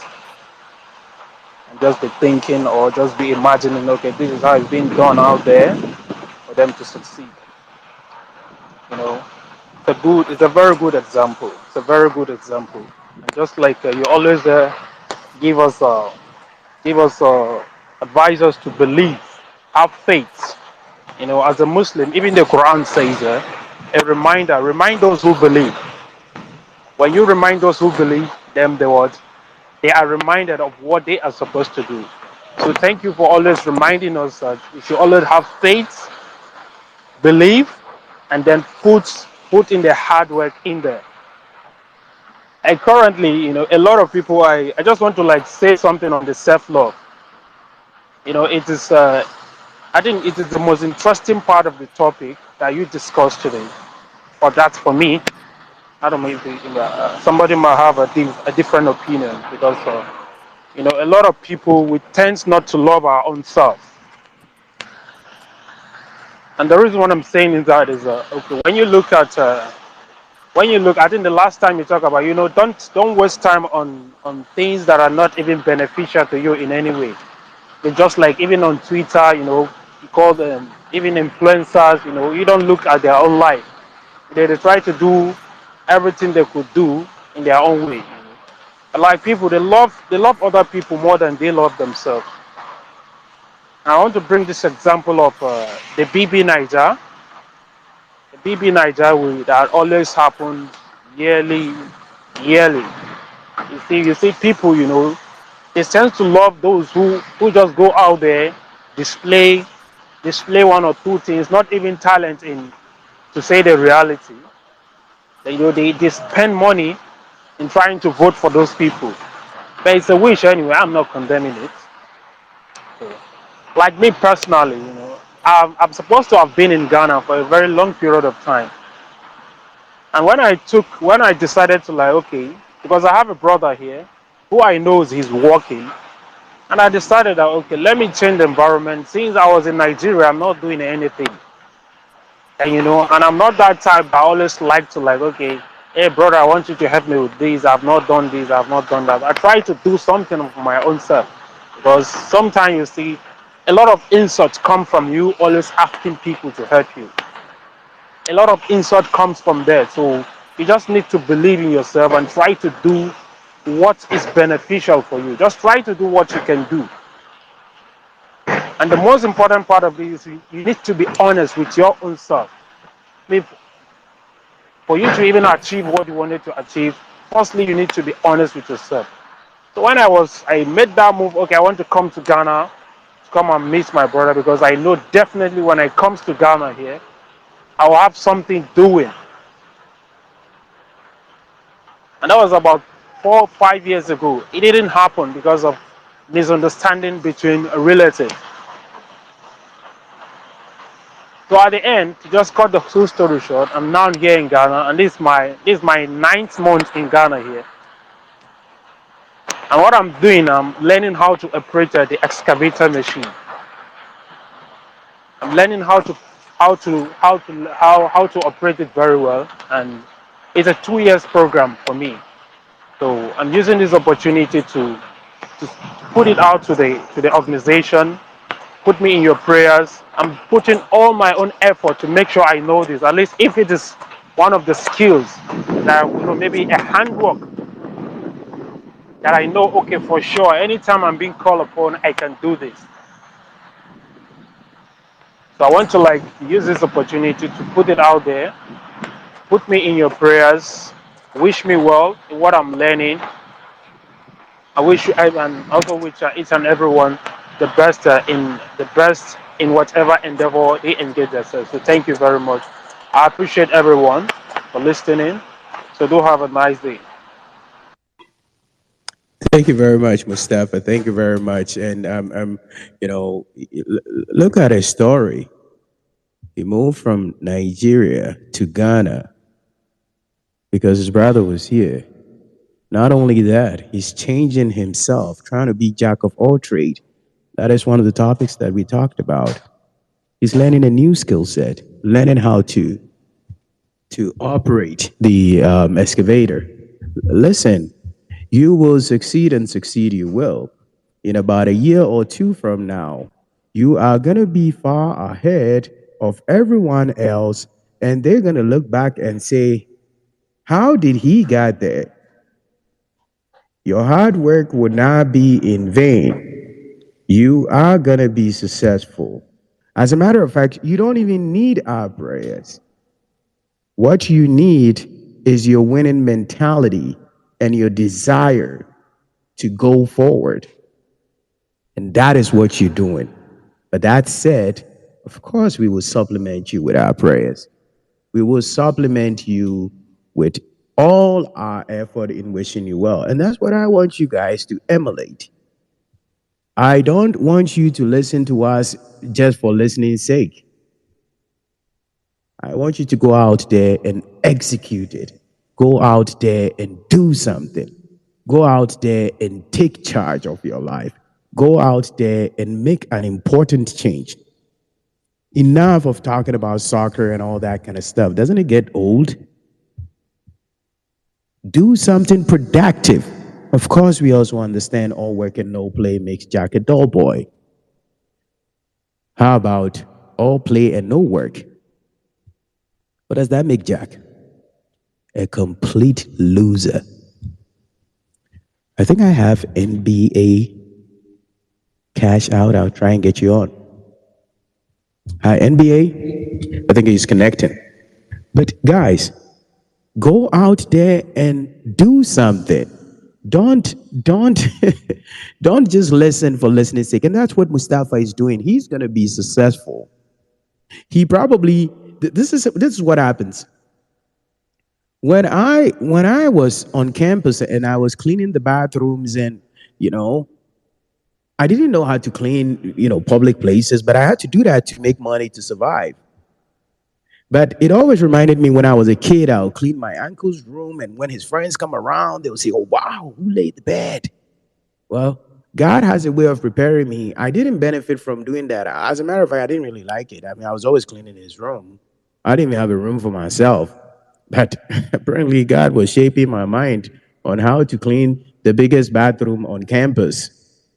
and just be thinking or just be imagining, okay, this is how it's being done out there for them to succeed. You know, it's a very good example. It's a very good example. And just like you always give us, uh, give us, advise us to believe, have faith. As a Muslim, even the Quran says, a reminder, remind those who believe. When you remind those who believe them the word, they are reminded of what they are supposed to do. So thank you for always reminding us that we should always have faith, believe, and then put in the hard work in there. And currently, a lot of people. I just want to like say something on the self-love. It is. I think it is the most interesting part of the topic that you discussed today, or that's for me. I don't know if somebody might have a different opinion because a lot of people we tend not to love our own self. And the reason what I'm saying is that is okay. When you look, I think the last time you talk about, don't waste time on things that are not even beneficial to you in any way. It's just like even on Twitter, you call them even influencers. You don't look at their own life. They try to do everything they could do in their own way. Like people, they love other people more than they love themselves. And I want to bring this example of the BB Niger. The BB Niger that always happens yearly, yearly. You see people, they tend to love those who just go out there, display, display one or two things, not even talent in to say the reality. They spend money in trying to vote for those people. But it's a wish anyway. I'm not condemning it. So, like me personally, I'm supposed to have been in Ghana for a very long period of time. And when I decided to like, okay, because I have a brother here who I know is he's working, and I decided that okay, let me change the environment. Since I was in Nigeria, I'm not doing anything, and and I'm not that type that always like to like, okay, hey brother, I want you to help me with this. I've not done this. I've not done that. I try to do something of my own self, because sometimes you see a lot of insults come from you always asking people to help you. A lot of insult comes from there. So you just need to believe in yourself and try to do what is beneficial for you. Just try to do what you can do. And the most important part of this is you need to be honest with your own self. If, for you to even achieve what you wanted to achieve, firstly you need to be honest with yourself. So when I made that move, okay, I want to come to Ghana to come and meet my brother, because I know definitely when I comes to Ghana here, I will have something doing. And that was about 4 or 5 years ago. It didn't happen because of misunderstanding between a relative. So at the end, to just cut the whole story short, I'm now here in Ghana, and this is my ninth month in Ghana here. And what I'm doing, I'm learning how to operate the excavator machine. I'm learning how to operate it very well, and it's a 2 years program for me. So I'm using this opportunity to put it out to the organization. Put me in your prayers. I'm putting all my own effort to make sure I know this. At least if it is one of the skills that maybe a handwork that I know, okay, for sure. Anytime I'm being called upon, I can do this. So I want to like use this opportunity to put it out there. Put me in your prayers. Wish me well in what I'm learning. I wish you and also wish each and everyone the best in whatever endeavor they engage themselves. So thank you very much. I appreciate everyone for listening. So do have a nice day.
Thank you very much, Mustafa. Thank you very much. And you know, look at his story. He moved from Nigeria to Ghana because his brother was here. Not only that, he's changing himself, trying to be jack of all trade. That is one of the topics that we talked about. He's learning a new skill set, learning how to operate the excavator. Listen, you will succeed and succeed you will. In about a year or two from now, you are going to be far ahead of everyone else, and they're going to look back and say, how did he get there? Your hard work will not be in vain. You are going to be successful. As a matter of fact, you don't even need our prayers. What you need is your winning mentality and your desire to go forward. And that is what you're doing. But that said, of course, we will supplement you with our prayers. We will supplement you with all our effort in wishing you well. And that's what I want you guys to emulate. I don't want you to listen to us just for listening's sake. I want you to go out there and execute it. Go out there and do something. Go out there and take charge of your life. Go out there and make an important change. Enough of talking about soccer and all that kind of stuff. Doesn't it get old? Do something productive. Of course, we also understand all work and no play makes Jack a dull boy. How about all play and no work? What does that make Jack? A complete loser. I think I have NBA cash out. I'll try and get you on. Hi, NBA. I think he's connecting. But guys, go out there and do something. Don't don't just listen for listening's sake. And that's what Mustafa is doing. He's gonna be successful. He probably this is what happens. When I was on campus and I was cleaning the bathrooms and you know I didn't know how to clean public places, but I had to do that to make money to survive. But it always reminded me when I was a kid, I would clean my uncle's room, and when his friends come around, they would say, "Oh wow, who laid the bed?" Well, God has a way of preparing me. I didn't benefit from doing that. As a matter of fact, I didn't really like it. I mean, I was always cleaning his room. I didn't even have a room for myself. But apparently, God was shaping my mind on how to clean the biggest bathroom on campus.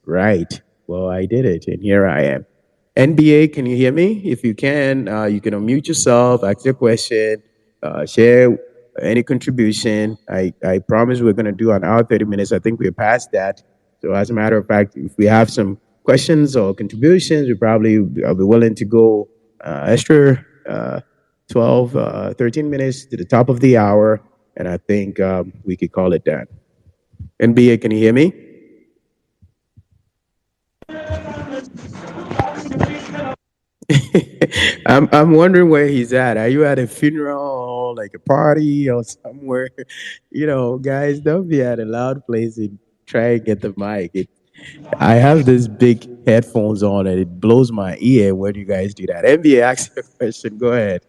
Right. Well, I did it, and here I am. NBA, can you hear me? If you can unmute yourself, ask your question, share any contribution. I promise we're going to do an hour, 30 minutes. I think we're past that. So, as a matter of fact, if we have some questions or contributions, I'll be willing to go extra 12, 13 minutes to the top of the hour. And I think we could call it that. NBA, can you hear me? I'm wondering where he's at. Are you at a funeral or like a party or somewhere? Guys, don't be at a loud place and try and get the mic. I have this big headphones on and it blows my ear when you guys do that. NBA, ask your question. Go ahead.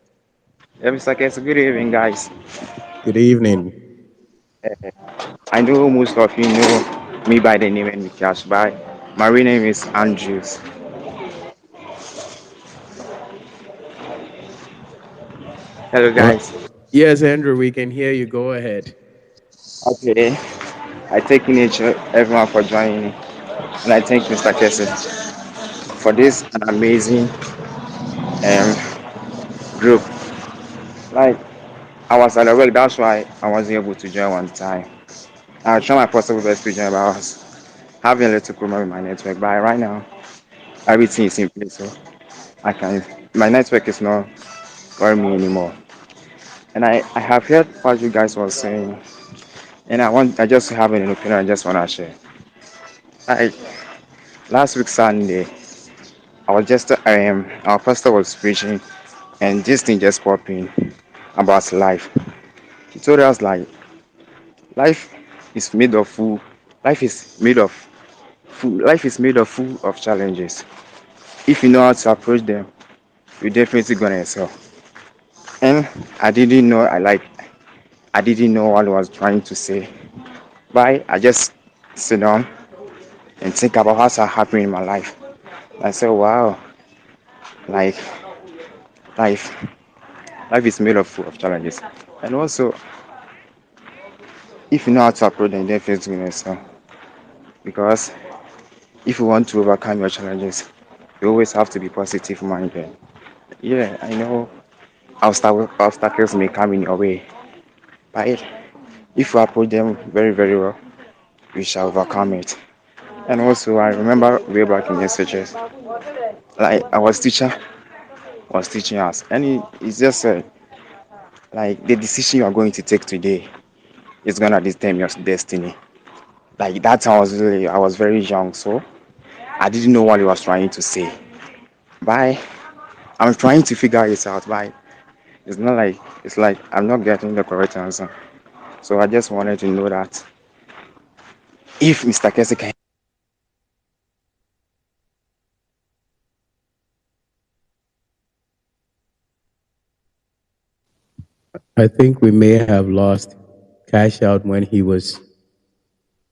Yeah, Mr. Kess, good evening, guys.
Good evening.
I know most of you know me by the name and Cash by. My real name is Andrews. Hello,
Well,
guys.
yes, Andrew, we can hear you. Go ahead.
Okay, I thank nature everyone for joining me, and I thank Mr. Kess for this an amazing group. Like I was at the work, that's why I wasn't able to join one time. I try my possible best to join, but I was having a little problem with my network. But right now, everything is in place, so I can. My network is not worrying me anymore. And I have heard what you guys were saying, and I just have an opinion I just wanna share. I last week Sunday, I was just our pastor was preaching, and this thing just popped in about life. He told us like life is made of full, life is made of life is made of full of challenges. If you know how to approach them, you're definitely gonna excel. And I didn't know I didn't know what I was trying to say, but I just sit down and think about what's happening in my life. I said, wow, like life, life is made of full of challenges. And also, if you know how to approach them, definitely gonna excel. Because if you want to overcome your challenges, you always have to be positive minded. Yeah, I know obstacles may come in your way, but if you approach them very, very well, you shall overcome it. And also, I remember way back in SHS, like was teaching us, and he just said, like the decision you are going to take today is gonna determine your destiny. Like that time I was very young, so I didn't know what he was trying to say. But I'm trying to figure it out. But it's not like it's like I'm not getting the correct answer. So I just wanted to know that if Mr. Kessie can.
I think we may have lost Cash Out when he was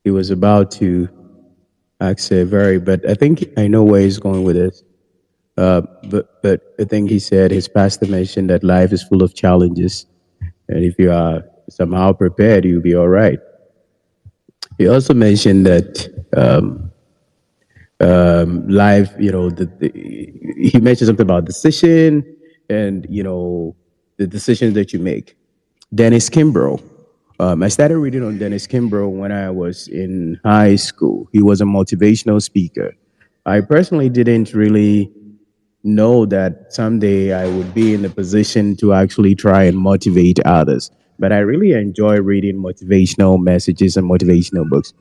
about to ask a very, but I think I know where he's going with this. But I think he said his pastor mentioned that life is full of challenges, and if you are somehow prepared, you'll be all right. He also mentioned that life, he mentioned something about decision and the decisions that you make. Dennis Kimbrough. I started reading on Dennis Kimbrough when I was in high school. He was a motivational speaker. I personally didn't really know that someday I would be in a position to actually try and motivate others. But I really enjoy reading motivational messages and motivational books.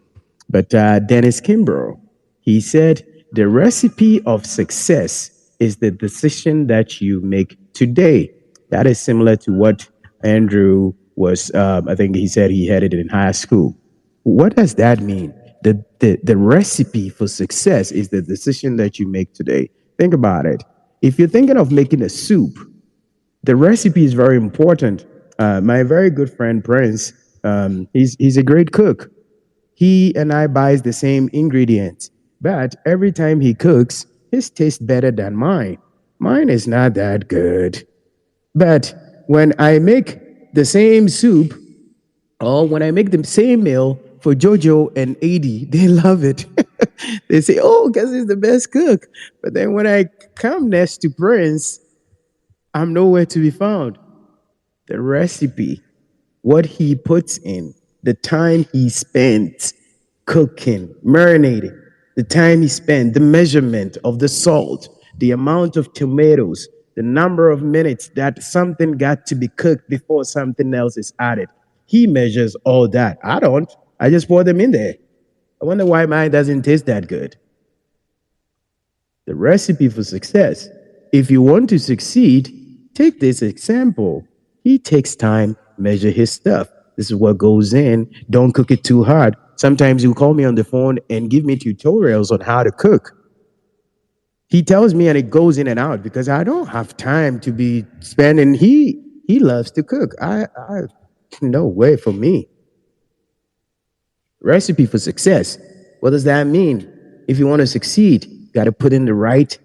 But Dennis Kimbrough, he said, the recipe of success is the decision that you make today. That is similar to what Andrew was, I think he said he had it in high school. What does that mean? The recipe for success is the decision that you make today. Think about it. If you're thinking of making a soup, The recipe is very important. My very good friend Prince, he's a great cook. He and I buys the same ingredients, but every time he cooks, his tastes better than mine. Mine is not that good. But when I make the same soup or when I make the same meal for Jojo and Adi, they love it. They say, "Oh, because he's the best cook." But then when I come next to Prince, I'm nowhere to be found. The recipe, what he puts in, the time he spent cooking, marinating, the time he spent, the measurement of the salt, the amount of tomatoes, the number of minutes that something got to be cooked before something else is added. He measures all that. I don't. I just pour them in there. I wonder why mine doesn't taste that good. The recipe for success. If you want to succeed, take this example. He takes time, measure his stuff. This is what goes in. Don't cook it too hard. Sometimes he'll call me on the phone and give me tutorials on how to cook. He tells me and it goes in and out because I don't have time to be spending. He loves to cook. I no way for me. Recipe for success. What does that mean? If you want to succeed, you got to put in the right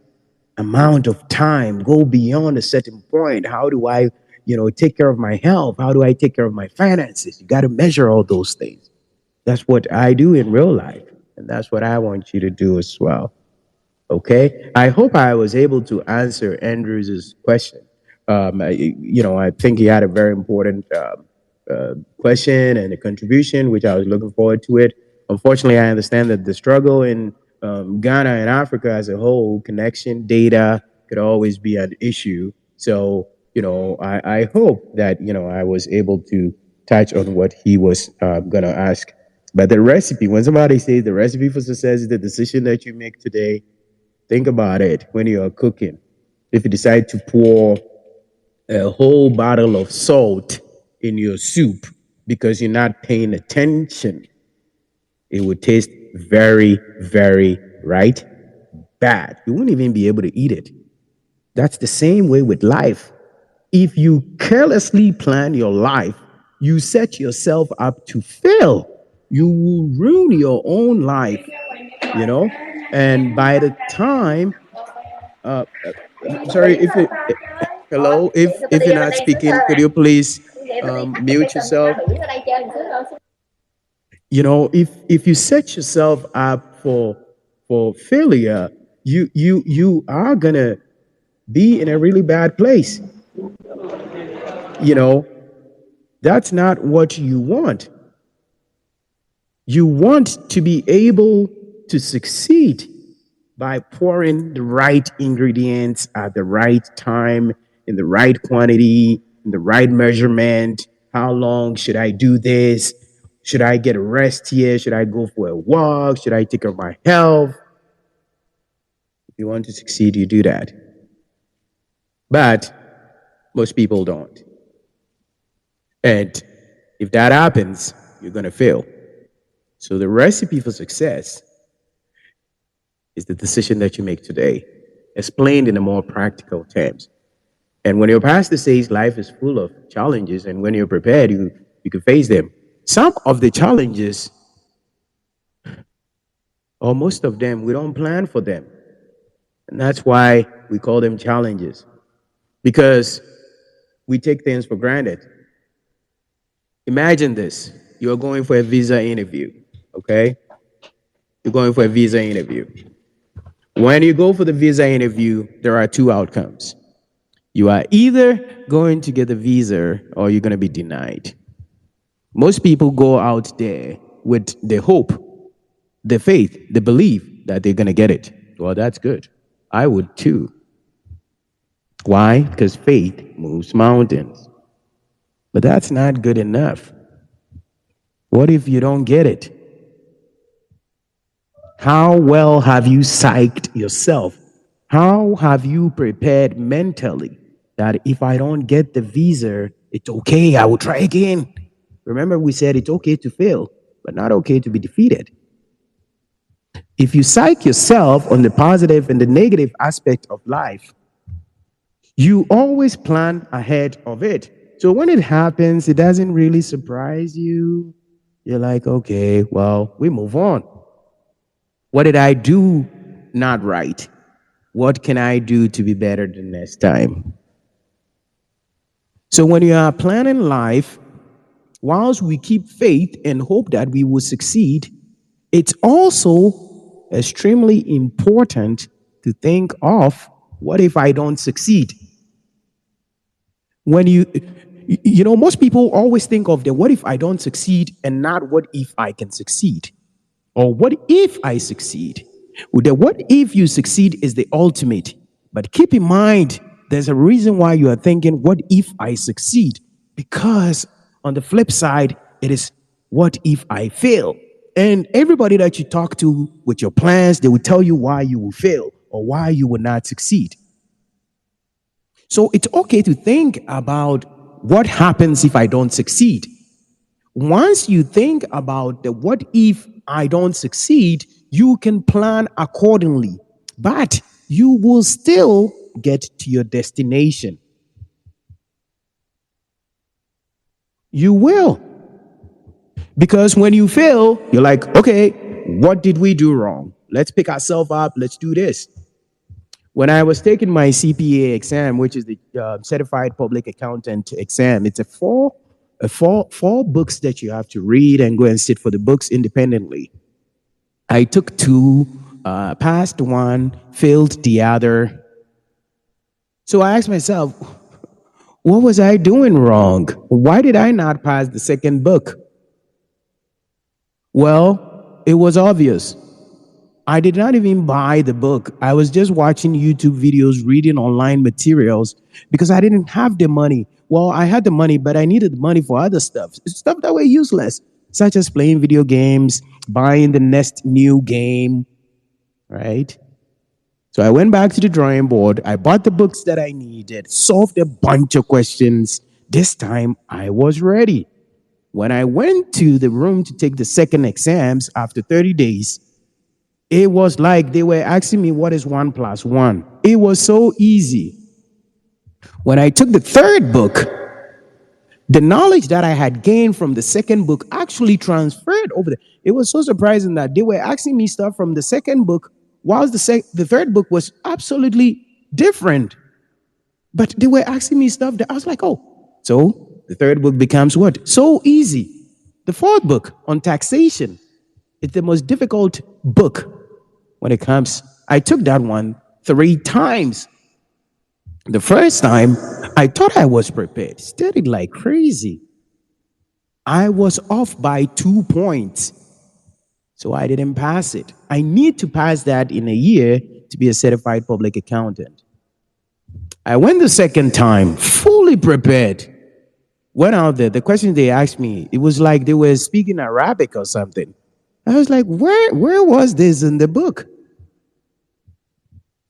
amount of time, go beyond a certain point. How do I, take care of my health? How do I take care of my finances? You got to measure all those things. That's what I do in real life. And that's what I want you to do as well. Okay. I hope I was able to answer Andrew's question. I think he had a very important question and a contribution, which I was looking forward to it. Unfortunately, I understand that the struggle in Ghana and Africa as a whole, connection, data could always be an issue. So, I hope that, I was able to touch on what he was going to ask. But the recipe, when somebody says the recipe for success is the decision that you make today, think about it when you're cooking. If you decide to pour a whole bottle of salt in your soup because you're not paying attention, it would taste very, very, right? Bad. You wouldn't even be able to eat it. That's the same way with life. If you carelessly plan your life, you set yourself up to fail. You will ruin your own life, you know? And by the time, I'm sorry if you, hello, if you're not speaking, could you please mute yourself? If you set yourself up for failure, you are gonna be in a really bad place. You know, that's not what you want. You want to be able to succeed by pouring the right ingredients at the right time, in the right quantity, in the right measurement. How long should I do this? Should I get a rest here? Should I go for a walk? Should I take care of my health? If you want to succeed, you do that. But most people don't. And if that happens, you're going to fail. So the recipe for success is the decision that you make today, explained in a more practical terms. And when your pastor says life is full of challenges, and when you're prepared, you can face them. Some of the challenges, or most of them, we don't plan for them. And that's why we call them challenges, because we take things for granted. Imagine this: you're going for a visa interview, okay? You're going for a visa interview. When you go for the visa interview, there are two outcomes. You are either going to get the visa or you're going to be denied. Most people go out there with the hope, the faith, the belief that they're going to get it. Well, that's good. I would too. Why? Because faith moves mountains. But that's not good enough. What if you don't get it? How well have you psyched yourself? How have you prepared mentally that if I don't get the visa, it's okay, I will try again? Remember, we said it's okay to fail, but not okay to be defeated. If you psych yourself on the positive and the negative aspect of life, You always plan ahead of it. So when it happens, it doesn't really surprise you. You're like, okay, well, we move on. What did I do not right? What can I do to be better the next time? So when you are planning life, whilst we keep faith and hope that we will succeed, it's also extremely important to think of what if I don't succeed? When most people always think of the what if I don't succeed and not what if I can succeed or what if I succeed. Well, the what if you succeed is the ultimate. But keep in mind, there's a reason why you are thinking, what if I succeed? Because on the flip side, it is what if I fail? And everybody that you talk to with your plans, they will tell you why you will fail or why you will not succeed. So it's okay to think about what happens if I don't succeed. Once you think about the what if I don't succeed, you can plan accordingly, but you will still get to your destination. You will. Because when you fail, you're like, okay, what did we do wrong? Let's pick ourselves up. Let's do this. When I was taking my CPA exam, which is the Certified Public Accountant exam, it's four books that you have to read and go and sit for the books independently. I took two, passed one, failed the other. So I asked myself, what was I doing wrong? Why did I not pass the second book? Well, it was obvious. I did not even buy the book. I was just watching YouTube videos, reading online materials because I didn't have the money. Well, I had the money, but I needed the money for other stuff that were useless, such as playing video games, buying the next new game, right? So I went back to the drawing board. I bought the books that I needed, solved a bunch of questions. This time I was ready. When I went to the room to take the second exams after 30 days, it was like they were asking me, what is 1 plus 1? It was so easy. When I took the third book, the knowledge that I had gained from the second book actually transferred over there. It was so surprising that they were asking me stuff from the second book, whilst the third book was absolutely different. But they were asking me stuff that I was like, oh, so the third book becomes what? So easy. The fourth book on taxation, it's the most difficult book when it comes. I took that one 3 times. The first time, I thought I was prepared, studied like crazy. I was off by 2 points, so I didn't pass it. I need to pass that in a year to be a certified public accountant. I went the second time, fully prepared. Went out there, the questions they asked me, it was like they were speaking Arabic or something. I was like, where was this in the book?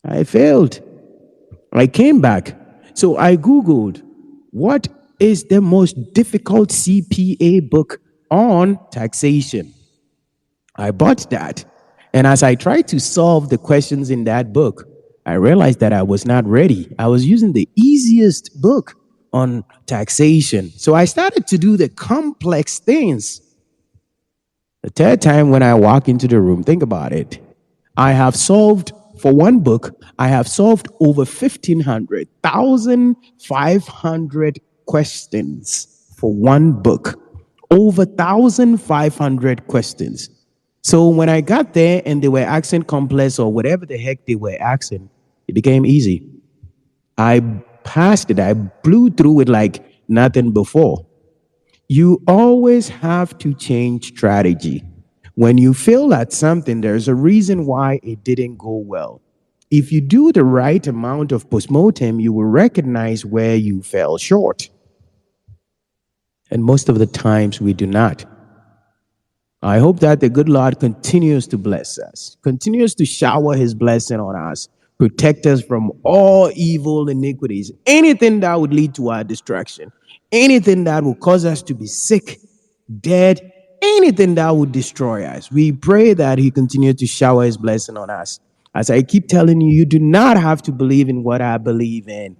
I failed. I came back. So I Googled, what is the most difficult CPA book on taxation? I bought that. And as I tried to solve the questions in that book, I realized that I was not ready. I was using the easiest book on taxation. So I started to do the complex things. The third time when I walk into the room, think about it. I have solved, for one book, I have solved over 1,500, 1,500 questions for one book. Over 1,500 questions. So when I got there and they were asking complex or whatever the heck they were asking, it became easy. I passed it. I blew through it like nothing before. You always have to change strategy. When you fail at something, there's a reason why it didn't go well. If you do the right amount of postmortem, you will recognize where you fell short. And most of the times we do not. I hope that the good Lord continues to bless us, continues to shower his blessing on us, protect us from all evil iniquities, anything that would lead to our destruction, anything that will cause us to be sick, dead, anything that would destroy us. We pray that he continue to shower his blessing on us. As I keep telling you, you do not have to believe in what I believe in.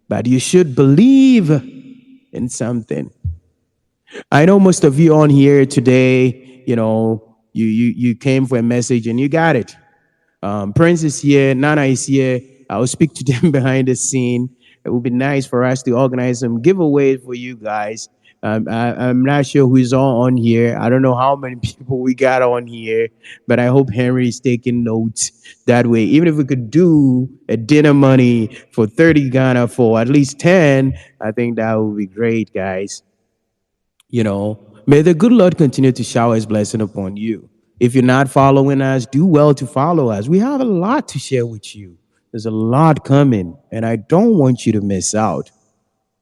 but you should believe in something. I know most of you on here today, you came for a message and you got it. Prince is here, Nana is here. I'll speak to them behind the scene. It would be nice for us to organize some giveaways for you guys. I'm not sure who's all on here. I don't know how many people we got on here, but I hope Henry is taking notes that way. Even if we could do a dinner money for 30 Ghana for at least 10, I think that would be great, guys. May the good Lord continue to shower his blessing upon you. If you're not following us, do well to follow us. We have a lot to share with you. There's a lot coming, and I don't want you to miss out.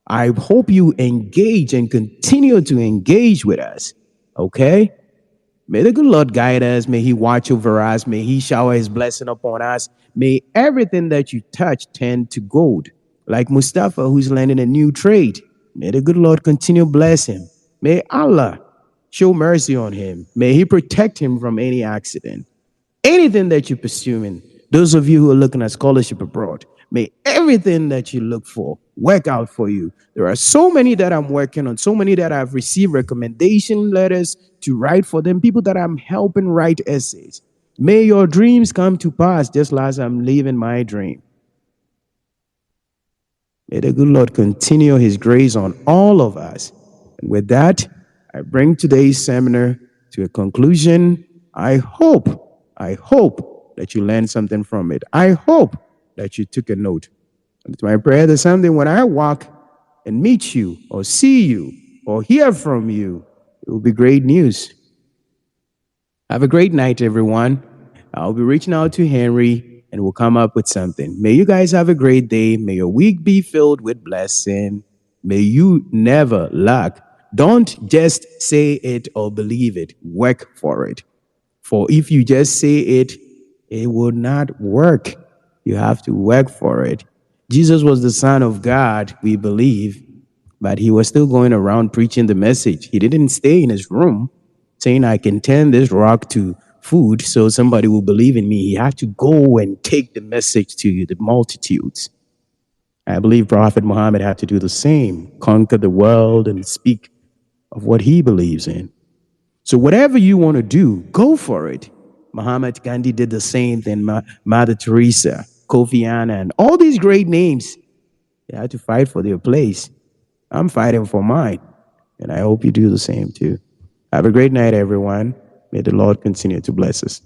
I hope you engage and continue to engage with us. Okay? May the good Lord guide us. May he watch over us. May he shower his blessing upon us. May everything that you touch turn to gold. Like Mustafa, who's learning a new trade. May the good Lord continue to bless him. May Allah show mercy on him. May he protect him from any accident. Anything that you're pursuing, those of you who are looking at scholarship abroad, may everything that you look for work out for you. There are so many that I'm working on, so many that I've received recommendation letters to write for them, people that I'm helping write essays. May your dreams come to pass just as I'm living my dream. May the good Lord continue his grace on all of us. And with that, I bring today's seminar to a conclusion. I hope that you learned something from it. I hope that you took a note. And it's my prayer that someday when I walk and meet you or see you or hear from you, it will be great news. Have a great night, everyone. I'll be reaching out to Henry and we'll come up with something. May you guys have a great day. May your week be filled with blessing. May you never lack. Don't just say it or believe it. Work for it. For if you just say it, it will not work. You have to work for it. Jesus was the Son of God, we believe, but he was still going around preaching the message. He didn't stay in his room saying, I can turn this rock to food so somebody will believe in me. He had to go and take the message to the multitudes. I believe Prophet Muhammad had to do the same, conquer the world and speak of what he believes in. So whatever you want to do, go for it. Mahatma Gandhi did the same thing. Mother Teresa, Kofi Annan, all these great names, they had to fight for their place. I'm fighting for mine, and I hope you do the same too. Have a great night, everyone. May the Lord continue to bless us.